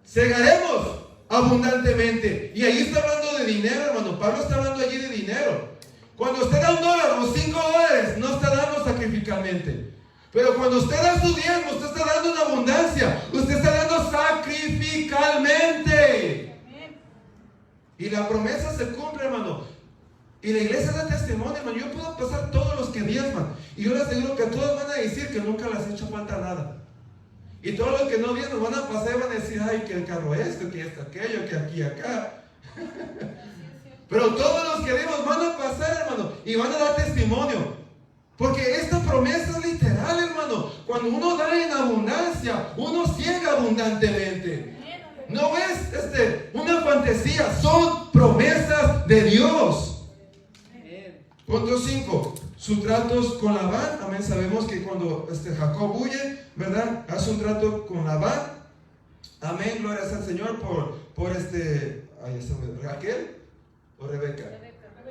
segaremos abundantemente. Y ahí está hablando de dinero, hermano. Pablo está hablando allí de dinero. Cuando usted da $1 o $5, no está dando sacrificalmente. Pero cuando usted da su diezmo, usted está dando una abundancia. Usted está dando sacrificalmente. Y la promesa se cumple, hermano. Y la iglesia da testimonio, hermano. Yo puedo pasar todos los que diezman, y yo les aseguro que todos van a decir que nunca les ha hecho falta nada. Y todos los que no vienen van a pasar y van a decir, ay, que el carro esto, que esto, aquello, que aquí, acá. Pero todos los que dimos van a pasar, hermano, y van a dar testimonio. Porque esta promesa es literal, hermano. Cuando uno da en abundancia, uno ciega abundantemente. No es una fantasía, son promesas de Dios. Punto 5. Sus tratos con Labán. Amén. Sabemos que cuando Jacob huye, ¿verdad? Hace un trato con Labán. Amén. Gloria sea al Señor por Raquel o Rebeca.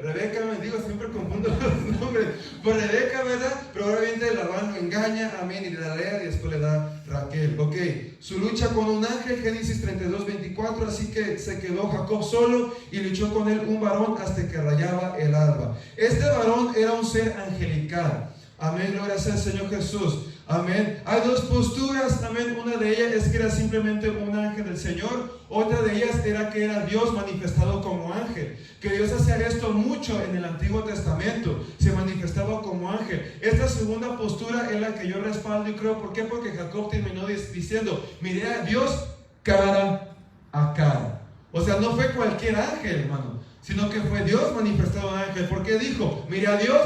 Rebeca, me digo, siempre confundo los nombres. Por Rebeca, ¿verdad? Pero obviamente Labán lo engaña, amén, y le da Lea y después le da Raquel. Ok, su lucha con un ángel, Génesis 32:24. Así que se quedó Jacob solo y luchó con él un varón hasta que rayaba el alba. Este varón era un ser angelical. Amén, gloria sea al Señor Jesús. Amén. Hay dos posturas, amén. Una de ellas es que era simplemente un ángel del Señor. Otra de ellas era que era Dios manifestado como ángel. Que Dios hacía esto mucho en el Antiguo Testamento. Se manifestaba como ángel. Esta segunda postura es la que yo respaldo y creo. ¿Por qué? Porque Jacob terminó diciendo, miré a Dios cara a cara. O sea, no fue cualquier ángel, hermano, sino que fue Dios manifestado en ángel. ¿Por qué dijo, miré a Dios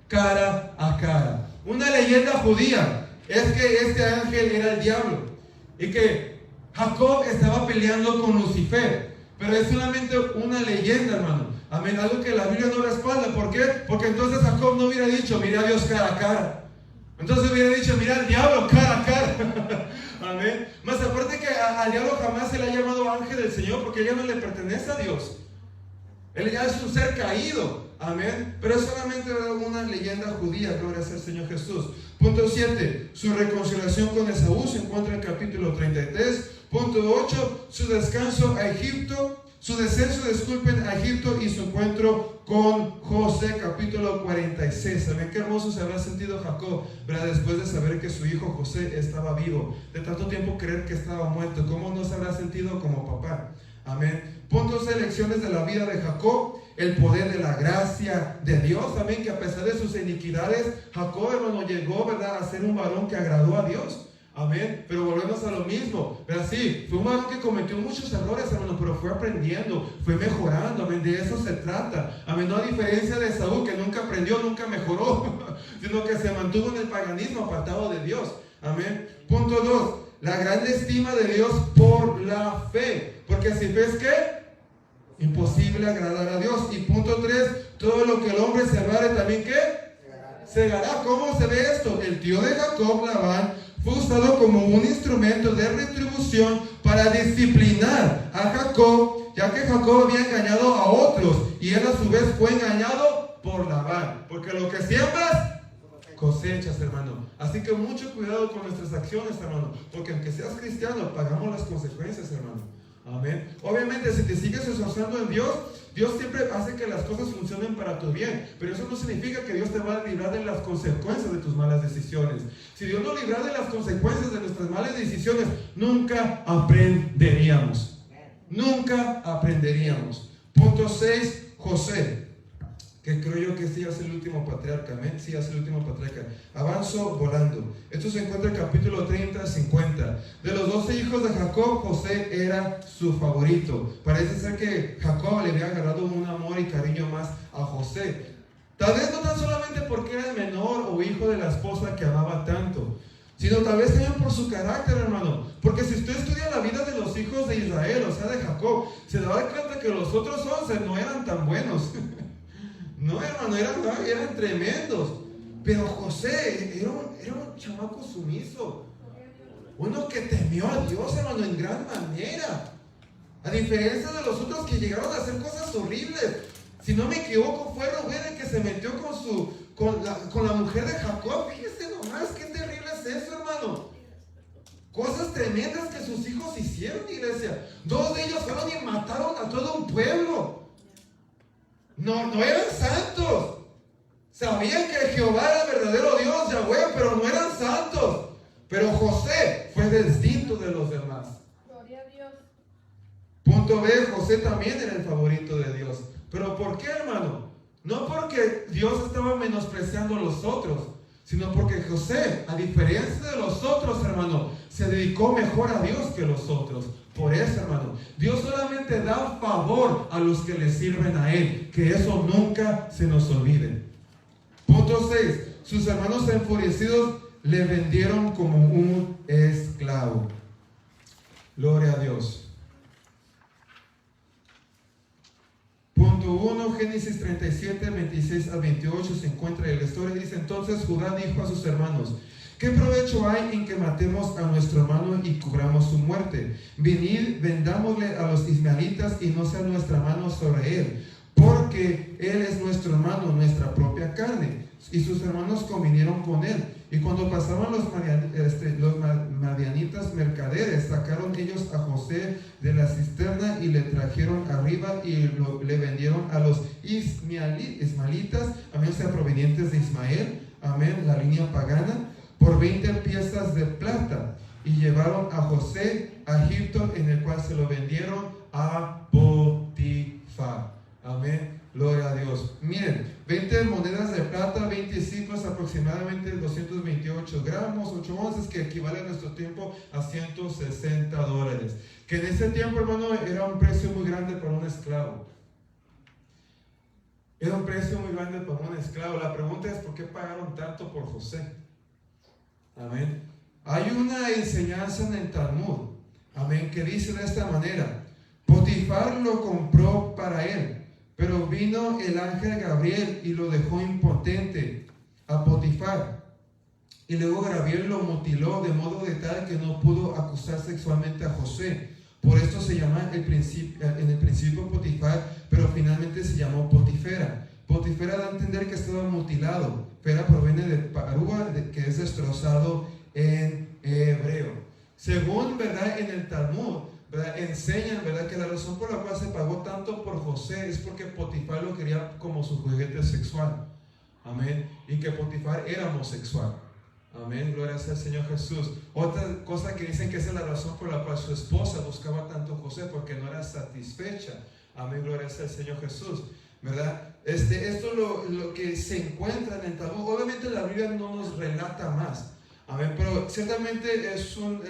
cara a cara? Una leyenda judía es que este ángel era el diablo y que Jacob estaba peleando con Lucifer, pero es solamente una leyenda, hermano. Amén, algo que la Biblia no respalda. ¿Por qué? Porque entonces Jacob no hubiera dicho, mira a Dios cara a cara. Entonces hubiera dicho, mira al diablo cara a cara. Amén. Más aparte que al diablo jamás se le ha llamado ángel del Señor, porque ella no le pertenece a Dios. Él ya es un ser caído. Amén. Pero es solamente una leyenda judía. Gloria sea al Señor Jesús. Punto 7. Su reconciliación con Esaú se encuentra en el capítulo 33. Punto 8. Su descanso a Egipto. Su descenso, disculpen, a Egipto y su encuentro con José, capítulo 46. Amén. Qué hermoso se habrá sentido Jacob, ¿verdad? Después de saber que su hijo José estaba vivo. De tanto tiempo creer que estaba muerto. ¿Cómo no se habrá sentido como papá? Amén. Puntos de lecciones de la vida de Jacob. El poder de la gracia de Dios. Amén. Que a pesar de sus iniquidades, Jacob, hermano, llegó, ¿verdad?, a ser un varón que agradó a Dios. Amén. Pero volvemos a lo mismo, ¿verdad? Sí, fue un varón que cometió muchos errores, hermano, pero fue aprendiendo, fue mejorando. Amén. De eso se trata. Amén. No a diferencia de Saúl, que nunca aprendió, nunca mejoró, sino que se mantuvo en el paganismo, apartado de Dios. Amén. Punto 2. La gran estima de Dios por la fe. Porque si fe es ¿qué? Imposible agradar a Dios. Y punto 3. Todo lo que el hombre sembrare también ¿qué? Segará. ¿Cómo se ve esto? El tío de Jacob, Labán, fue usado como un instrumento de retribución para disciplinar a Jacob, ya que Jacob había engañado a otros y él a su vez fue engañado por Labán. Porque lo que siembras, cosechas, hermano. Así que mucho cuidado con nuestras acciones, hermano, porque aunque seas cristiano, pagamos las consecuencias, hermano. Amén. Obviamente, si te sigues esforzando en Dios, Dios siempre hace que las cosas funcionen para tu bien, pero eso no significa que Dios te va a librar de las consecuencias de tus malas decisiones. Si Dios nos librara de las consecuencias de nuestras malas decisiones, nunca aprenderíamos. Nunca aprenderíamos. Punto 6, José, que creo yo que sí es el último patriarca. Amén. Sí es el último patriarca. Avanzo volando. Esto se encuentra en capítulo 30, 50. De los 12 hijos de Jacob, José era su favorito. Parece ser que Jacob le había agarrado un amor y cariño más a José. Tal vez no tan solamente porque era el menor o hijo de la esposa que amaba tanto, sino tal vez también por su carácter, hermano. Porque si usted estudia la vida de los hijos de Israel, o sea de Jacob, se da cuenta que los otros 11 no eran tan buenos. No, hermano, eran tremendos. Pero José era un chamaco sumiso, uno que temió a Dios, hermano, en gran manera. A diferencia de los otros que llegaron a hacer cosas horribles. Si no me equivoco, fue Rubén el que se metió con la mujer de Jacob. Fíjese nomás, qué terrible es eso, hermano. Cosas tremendas que sus hijos hicieron, iglesia. 2 de ellos fueron y mataron a todo un pueblo. No eran santos. Sabían que Jehová era el verdadero Dios, Yahweh, pero no eran santos. Pero José fue distinto de los demás. Gloria a Dios. Punto B, José también era el favorito de Dios. ¿Pero por qué, hermano? No porque Dios estaba menospreciando a los otros, sino porque José, a diferencia de los otros, hermano, se dedicó mejor a Dios que los otros. Por eso, hermano, Dios solamente da favor a los que le sirven a Él. Que eso nunca se nos olvide. Punto 6. Sus hermanos enfurecidos le vendieron como un esclavo. Gloria a Dios. Punto 1, Génesis 37, 26 a 28 se encuentra en la historia. Dice: entonces Judá dijo a sus hermanos: ¿qué provecho hay en que matemos a nuestro hermano y cubramos su muerte? Venid, vendámosle a los ismaelitas y no sea nuestra mano sobre él, porque él es nuestro hermano, nuestra propia carne. Y sus hermanos convinieron con él. Y cuando pasaban los madianitas mercaderes, sacaron ellos a José de la cisterna y le trajeron arriba y le vendieron a los ismaelitas, amén, o sea, provenientes de Ismael, amén, la línea pagana, por 20 piezas de plata. Y llevaron a José a Egipto, en el cual se lo vendieron a Potifar. Amén. Gloria a Dios. Miren, 20 monedas de plata, 20 ciclos, aproximadamente 228 gramos, 8 onzas, que equivale a nuestro tiempo a $160. Que en ese tiempo, hermano, era un precio muy grande para un esclavo. Era un precio muy grande para un esclavo. La pregunta es: ¿por qué pagaron tanto por José? Amén. Hay una enseñanza en el Talmud, amén, que dice de esta manera: Potifar lo compró para él, pero vino el ángel Gabriel y lo dejó impotente a Potifar. Y luego Gabriel lo mutiló de modo de tal que no pudo acusar sexualmente a José. Por esto se llama en el principio Potifar, pero finalmente se llamó Potifera. Potifera da a entender que estaba mutilado. Fera proviene de parúa, que es destrozado en hebreo. Según, ¿verdad?, en el Talmud, ¿verdad?, enseñan, ¿verdad?, que la razón por la cual se pagó tanto por José es porque Potifar lo quería como su juguete sexual. Amén. Y que Potifar era homosexual. Amén. Gloria sea al Señor Jesús. Otra cosa que dicen que esa es la razón por la cual su esposa buscaba tanto a José, porque no era satisfecha. Amén. Gloria sea al Señor Jesús, ¿verdad? Esto es lo que se encuentra en el Talmud. Obviamente la Biblia no nos relata más. Amén. Pero ciertamente es un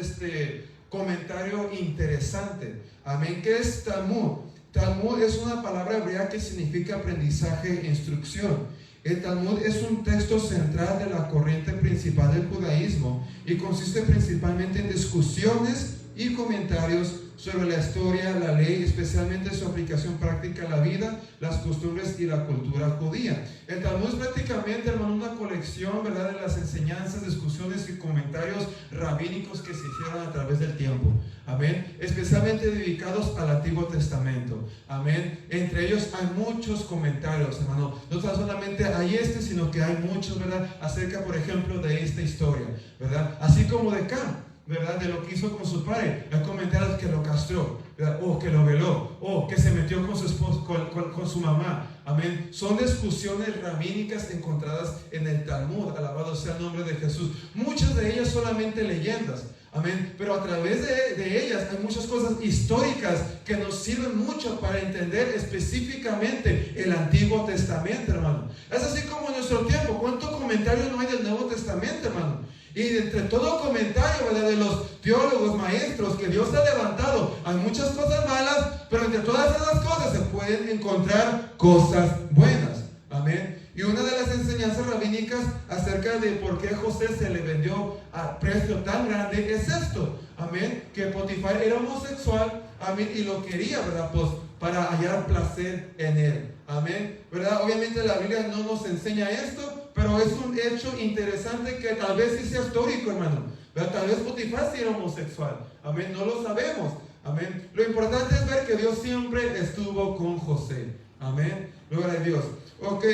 comentario interesante. Amén. ¿Qué es Talmud? Talmud es una palabra hebrea que significa aprendizaje e instrucción. El Talmud es un texto central de la corriente principal del judaísmo y consiste principalmente en discusiones y comentarios sobre la historia, la ley, especialmente su aplicación práctica a la vida, las costumbres y la cultura judía. El Talmud es prácticamente, hermano, una colección, ¿verdad?, de las enseñanzas, discusiones y comentarios rabínicos que se hicieron a través del tiempo. Amén. Especialmente dedicados al Antiguo Testamento. Amén. Entre ellos hay muchos comentarios, hermano. No solamente hay sino que hay muchos, ¿verdad?, acerca, por ejemplo, de esta historia, ¿verdad? Así como de Cam, ¿verdad?, de lo que hizo con su padre. Hay comentarios que lo castró, ¿verdad?, o que lo violó, o que se metió con su esposo, con su mamá. Amén. Son discusiones rabínicas encontradas en el Talmud. Alabado sea el nombre de Jesús. Muchas de ellas solamente leyendas. Amén. Pero a través de ellas hay muchas cosas históricas que nos sirven mucho para entender específicamente el Antiguo Testamento, hermano. Es así como en nuestro tiempo. ¿Cuántos comentarios no hay del Nuevo Testamento, hermano? Y entre todo comentario, ¿verdad?, de los teólogos, maestros que Dios ha levantado, hay muchas cosas malas, pero entre todas esas cosas se pueden encontrar cosas buenas. Amén. Y una de las enseñanzas rabínicas acerca de por qué José se le vendió a precio tan grande es esto. Amén. Que Potifar era homosexual. Amén. Y lo quería, ¿verdad?, pues para hallar placer en él. Amén. ¿Verdad? Obviamente la Biblia no nos enseña esto, pero es un hecho interesante que tal vez sí sea histórico, hermano. ¿Verdad? Tal vez Potifar sí era homosexual. Amén. No lo sabemos. Amén. Lo importante es ver que Dios siempre estuvo con José. Amén. Gloria a Dios. Ok.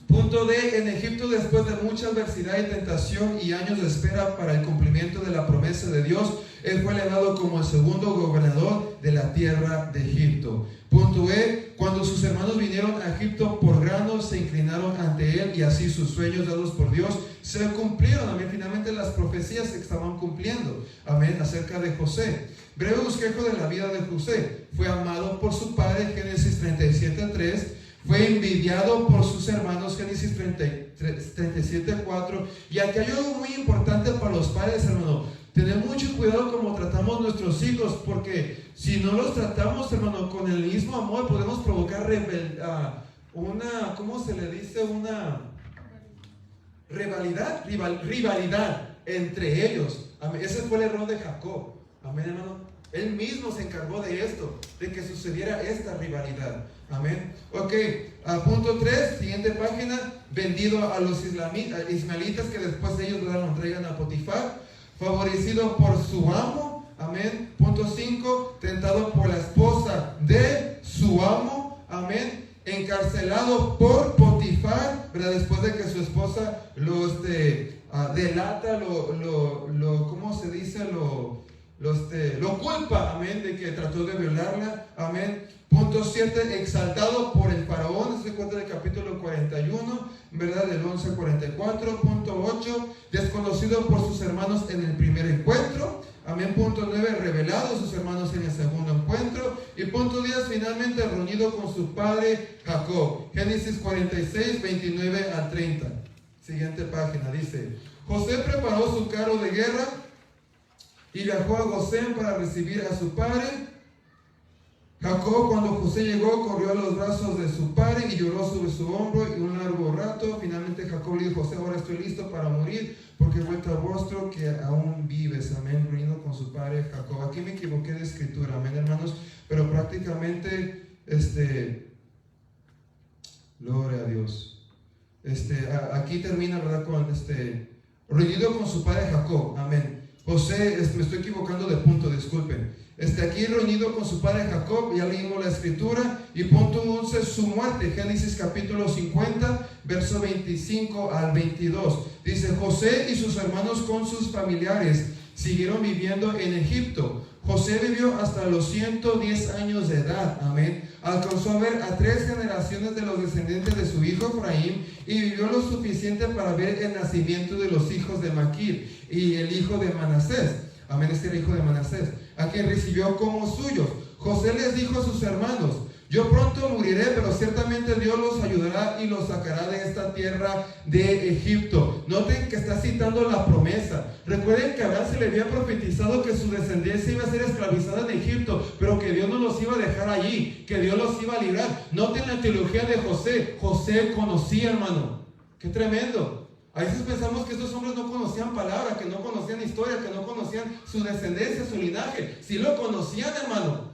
Punto D. En Egipto, después de mucha adversidad y tentación y años de espera para el cumplimiento de la promesa de Dios, él fue elevado como el segundo gobernador de la tierra de Egipto. Punto E. Cuando sus hermanos vinieron a Egipto por grano, se inclinaron ante él y así sus sueños dados por Dios se cumplieron. Amén. Finalmente las profecías se estaban cumpliendo. Amén. Acerca de José. Breve bosquejo de la vida de José. Fue amado por su padre, Génesis 37:3. Fue envidiado por sus hermanos, Génesis 37:4. Y aquí hay algo muy importante para los padres, hermano. Tener mucho cuidado como tratamos nuestros hijos, porque si no los tratamos, hermano, con el mismo amor, podemos provocar ¿cómo se le dice? Una rivalidad entre ellos. Amén. Ese fue el error de Jacob. Amén, hermano. Él mismo se encargó de esto, de que sucediera esta rivalidad. Amén. Ok, punto 3, siguiente página. Vendido a los ismaelitas, que después de ellos lo entregan a Potifar. Favorecido por su amo. Amén. Punto 5, tentado por la esposa de su amo. Amén. Encarcelado por Potifar, ¿verdad? Después de que su esposa lo delata, ¿cómo se dice? Lo culpa, amén, de que trató de violarla. Amén. Punto 7, exaltado por el faraón. Se cuenta del capítulo 41, ¿verdad? Del 11 al 44. Punto 8, desconocido por sus hermanos en el primer encuentro. Amén. Punto 9, revelado a sus hermanos en el segundo encuentro. Y punto 10, finalmente reunido con su padre Jacob. Génesis 46, 29 al 30. Siguiente página, dice: José preparó su carro de guerra y viajó a Gosén para recibir a su padre. Jacob, cuando José llegó, corrió a los brazos de su padre y lloró sobre su hombro y un largo rato. Finalmente Jacob le dijo: José, ahora estoy listo para morir, porque he vuelto al rostro que aún vives. Amén. Reunido con su padre Jacob. Aquí me equivoqué de escritura, amén, hermanos, pero prácticamente gloria a Dios. Aquí termina, ¿verdad? Con reunido con su padre Jacob. Amén. José, me estoy equivocando de punto, disculpen. Aquí reunido con su padre Jacob, ya leímos la escritura. Y punto 11, su muerte. Génesis capítulo 50, verso 25 al 22. Dice: José y sus hermanos con sus familiares siguieron viviendo en Egipto. José vivió hasta los 110 años de edad. Amén. Alcanzó a ver a 3 generaciones de los descendientes de su hijo Efraín y vivió lo suficiente para ver el nacimiento de los hijos de Maquir y el hijo de Manasés. Amén. Era hijo de Manasés, a quien recibió como suyos. José les dijo a sus hermanos: yo pronto moriré, pero ciertamente Dios los ayudará y los sacará de esta tierra de Egipto. Noten que está citando la promesa. Recuerden que a Abraham se le había profetizado que su descendencia iba a ser esclavizada en Egipto, pero que Dios no los iba a dejar allí, que Dios los iba a librar. Noten la teología de José. José conocía, hermano. ¡Qué tremendo! A veces pensamos que estos hombres no conocían palabra, que no conocían historia, que no conocían su descendencia, su linaje. Sí lo conocían, hermano.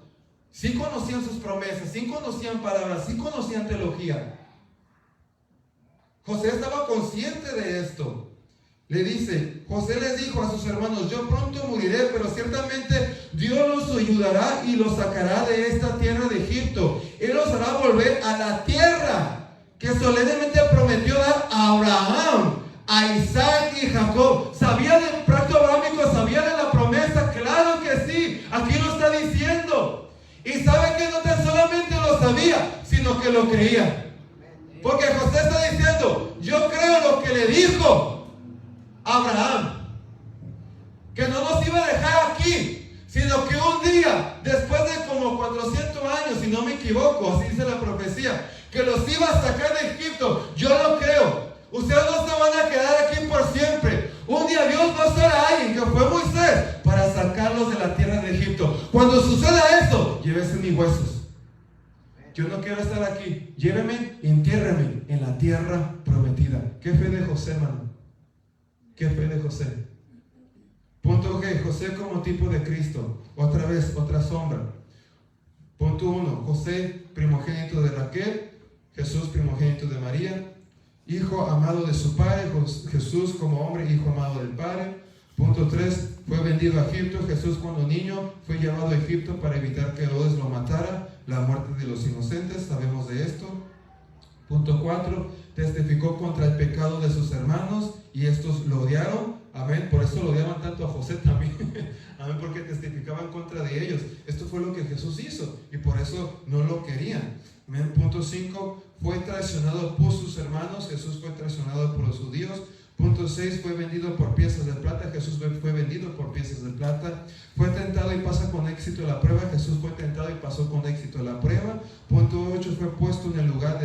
Sí conocían sus promesas, sí conocían palabras, sí conocían teología. José estaba consciente de esto. Le dice, José les dijo a sus hermanos, yo pronto moriré, pero ciertamente Dios los ayudará y los sacará de esta tierra de Egipto. Él los hará volver a la tierra que solemnemente prometió dar a Abraham, a Isaac y Jacob. ¿Sabía del pacto abrámico? ¿Sabía de la promesa? Claro que sí, aquí lo está diciendo. Y sabe que no tan solamente lo sabía, sino que lo creía. Porque José está diciendo, yo creo lo que le dijo Abraham, que no nos iba a dejar aquí, sino que un día, después de como 400 años, si no me equivoco, así dice la profecía, que los iba a sacar de Egipto. Yo lo creo. Ustedes no se van a quedar aquí por siempre. Un día Dios va a usar a alguien, que fue Moisés, para sacarlos de la tierra de Egipto. Cuando suceda eso, llévese mis huesos. Yo no quiero estar aquí. Lléveme, entiérreme en la tierra prometida. ¿Qué fe de José, hermano? ¿Qué fe de José? Punto G, José como tipo de Cristo. Otra vez, otra sombra. Punto 1, José primogénito de Raquel, Jesús primogénito de María, hijo amado de su padre, Jesús como hombre, hijo amado del Padre. Punto 3, fue vendido a Egipto. Jesús cuando niño fue llevado a Egipto para evitar que Herodes lo matara, la muerte de los inocentes, sabemos de esto. Punto 4, testificó contra el pecado de sus hermanos y estos lo odiaron. Amén, por eso lo odiaban tanto a José también. Amén, porque testificaban contra de ellos. Esto fue lo que Jesús hizo y por eso no lo querían. Amén. Punto 5, fue traicionado por sus hermanos. Jesús fue traicionado por los judíos. Punto 6, fue vendido por piezas de plata. Jesús fue vendido por piezas de plata. Fue tentado y pasa con éxito la prueba. Jesús fue tentado y pasó con éxito la prueba. Punto 8, fue puesto en el lugar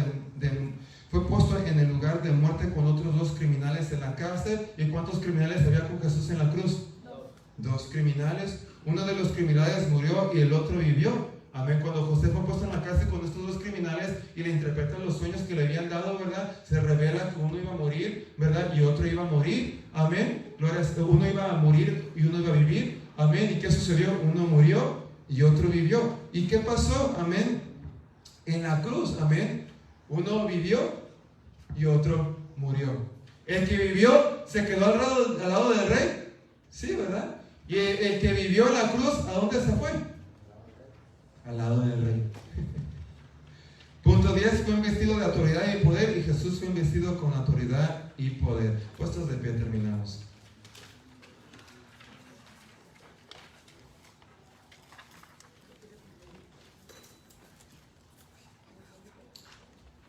de muerte con otros 2 criminales en la cárcel. ¿Y cuántos criminales había con Jesús en la cruz? 2 criminales. Uno de los criminales murió y el otro vivió. Amén. Cuando José fue puesto en la cárcel con estos 2 criminales y le interpretan los sueños que le habían dado, ¿verdad? Se revela que uno iba a morir, ¿verdad? Y otro iba a morir. Amén. Uno iba a morir y uno iba a vivir. Amén. ¿Y qué sucedió? Uno murió y otro vivió. ¿Y qué pasó? Amén. En la cruz, amén, uno vivió y otro murió. El que vivió se quedó al lado del rey. Sí, ¿verdad? Y el que vivió en la cruz, ¿a dónde se fue? Al lado del rey. Punto 10, fue investido de autoridad y poder, y Jesús fue investido con autoridad y poder. Puestos de pie, terminamos.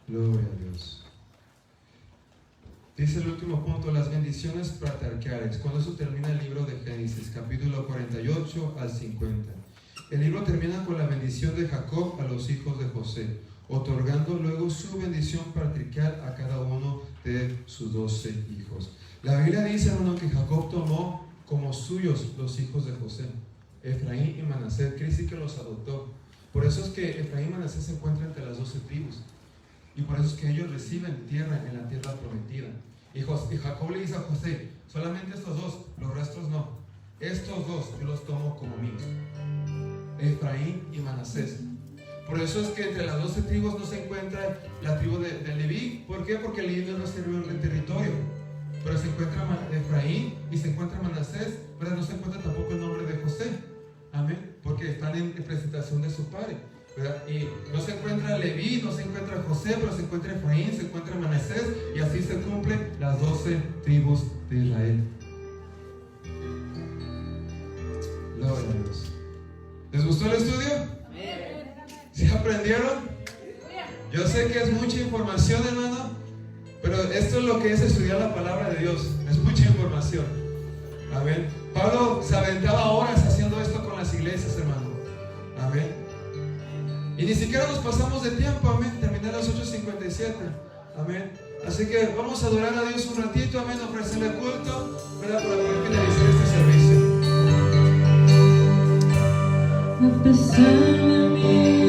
Gloria a Dios. Dice el último punto, las bendiciones patriarcales. Cuando eso termina el libro de Génesis, capítulo 48 al 50. El libro termina con la bendición de Jacob a los hijos de José, otorgando luego su bendición patriarcal a cada uno de sus 12 hijos. La Biblia dice, hermano, que Jacob tomó como suyos los hijos de José, Efraín y Manasés. Quiere decir que los adoptó. Por eso es que Efraín y Manasés se encuentran entre las 12 tribus. Y por eso es que ellos reciben tierra en la tierra prometida. Y Jacob le dice a José, solamente estos 2, los restos no. Estos 2 yo los tomo como míos, Efraín y Manasés. Por eso es que entre las 12 tribus no se encuentra la tribu de Leví. ¿Por qué? Porque Leví no es el territorio. Pero se encuentra Efraín y se encuentra Manasés, pero no se encuentra tampoco el nombre de José. Amén. Porque están en presentación de su padre, ¿verdad? Y no se encuentra Leví, no se encuentra José, pero se encuentra Efraín, se encuentra Manasés, y así se cumplen las 12 tribus de Israel. Gloria a Dios. ¿Les gustó el estudio? ¿Sí aprendieron? Yo sé que es mucha información, hermano, pero esto es lo que es estudiar la palabra de Dios. Es mucha información. Amén. Pablo se aventaba horas haciendo esto con las iglesias, hermano. Amén. Y ni siquiera nos pasamos de tiempo, amén. Terminé a las 8:57. Amén. Así que vamos a adorar a Dios un ratito, amén. Ofrecerle culto, ¿verdad? Para poder finalizar este servicio. A pesar de mí.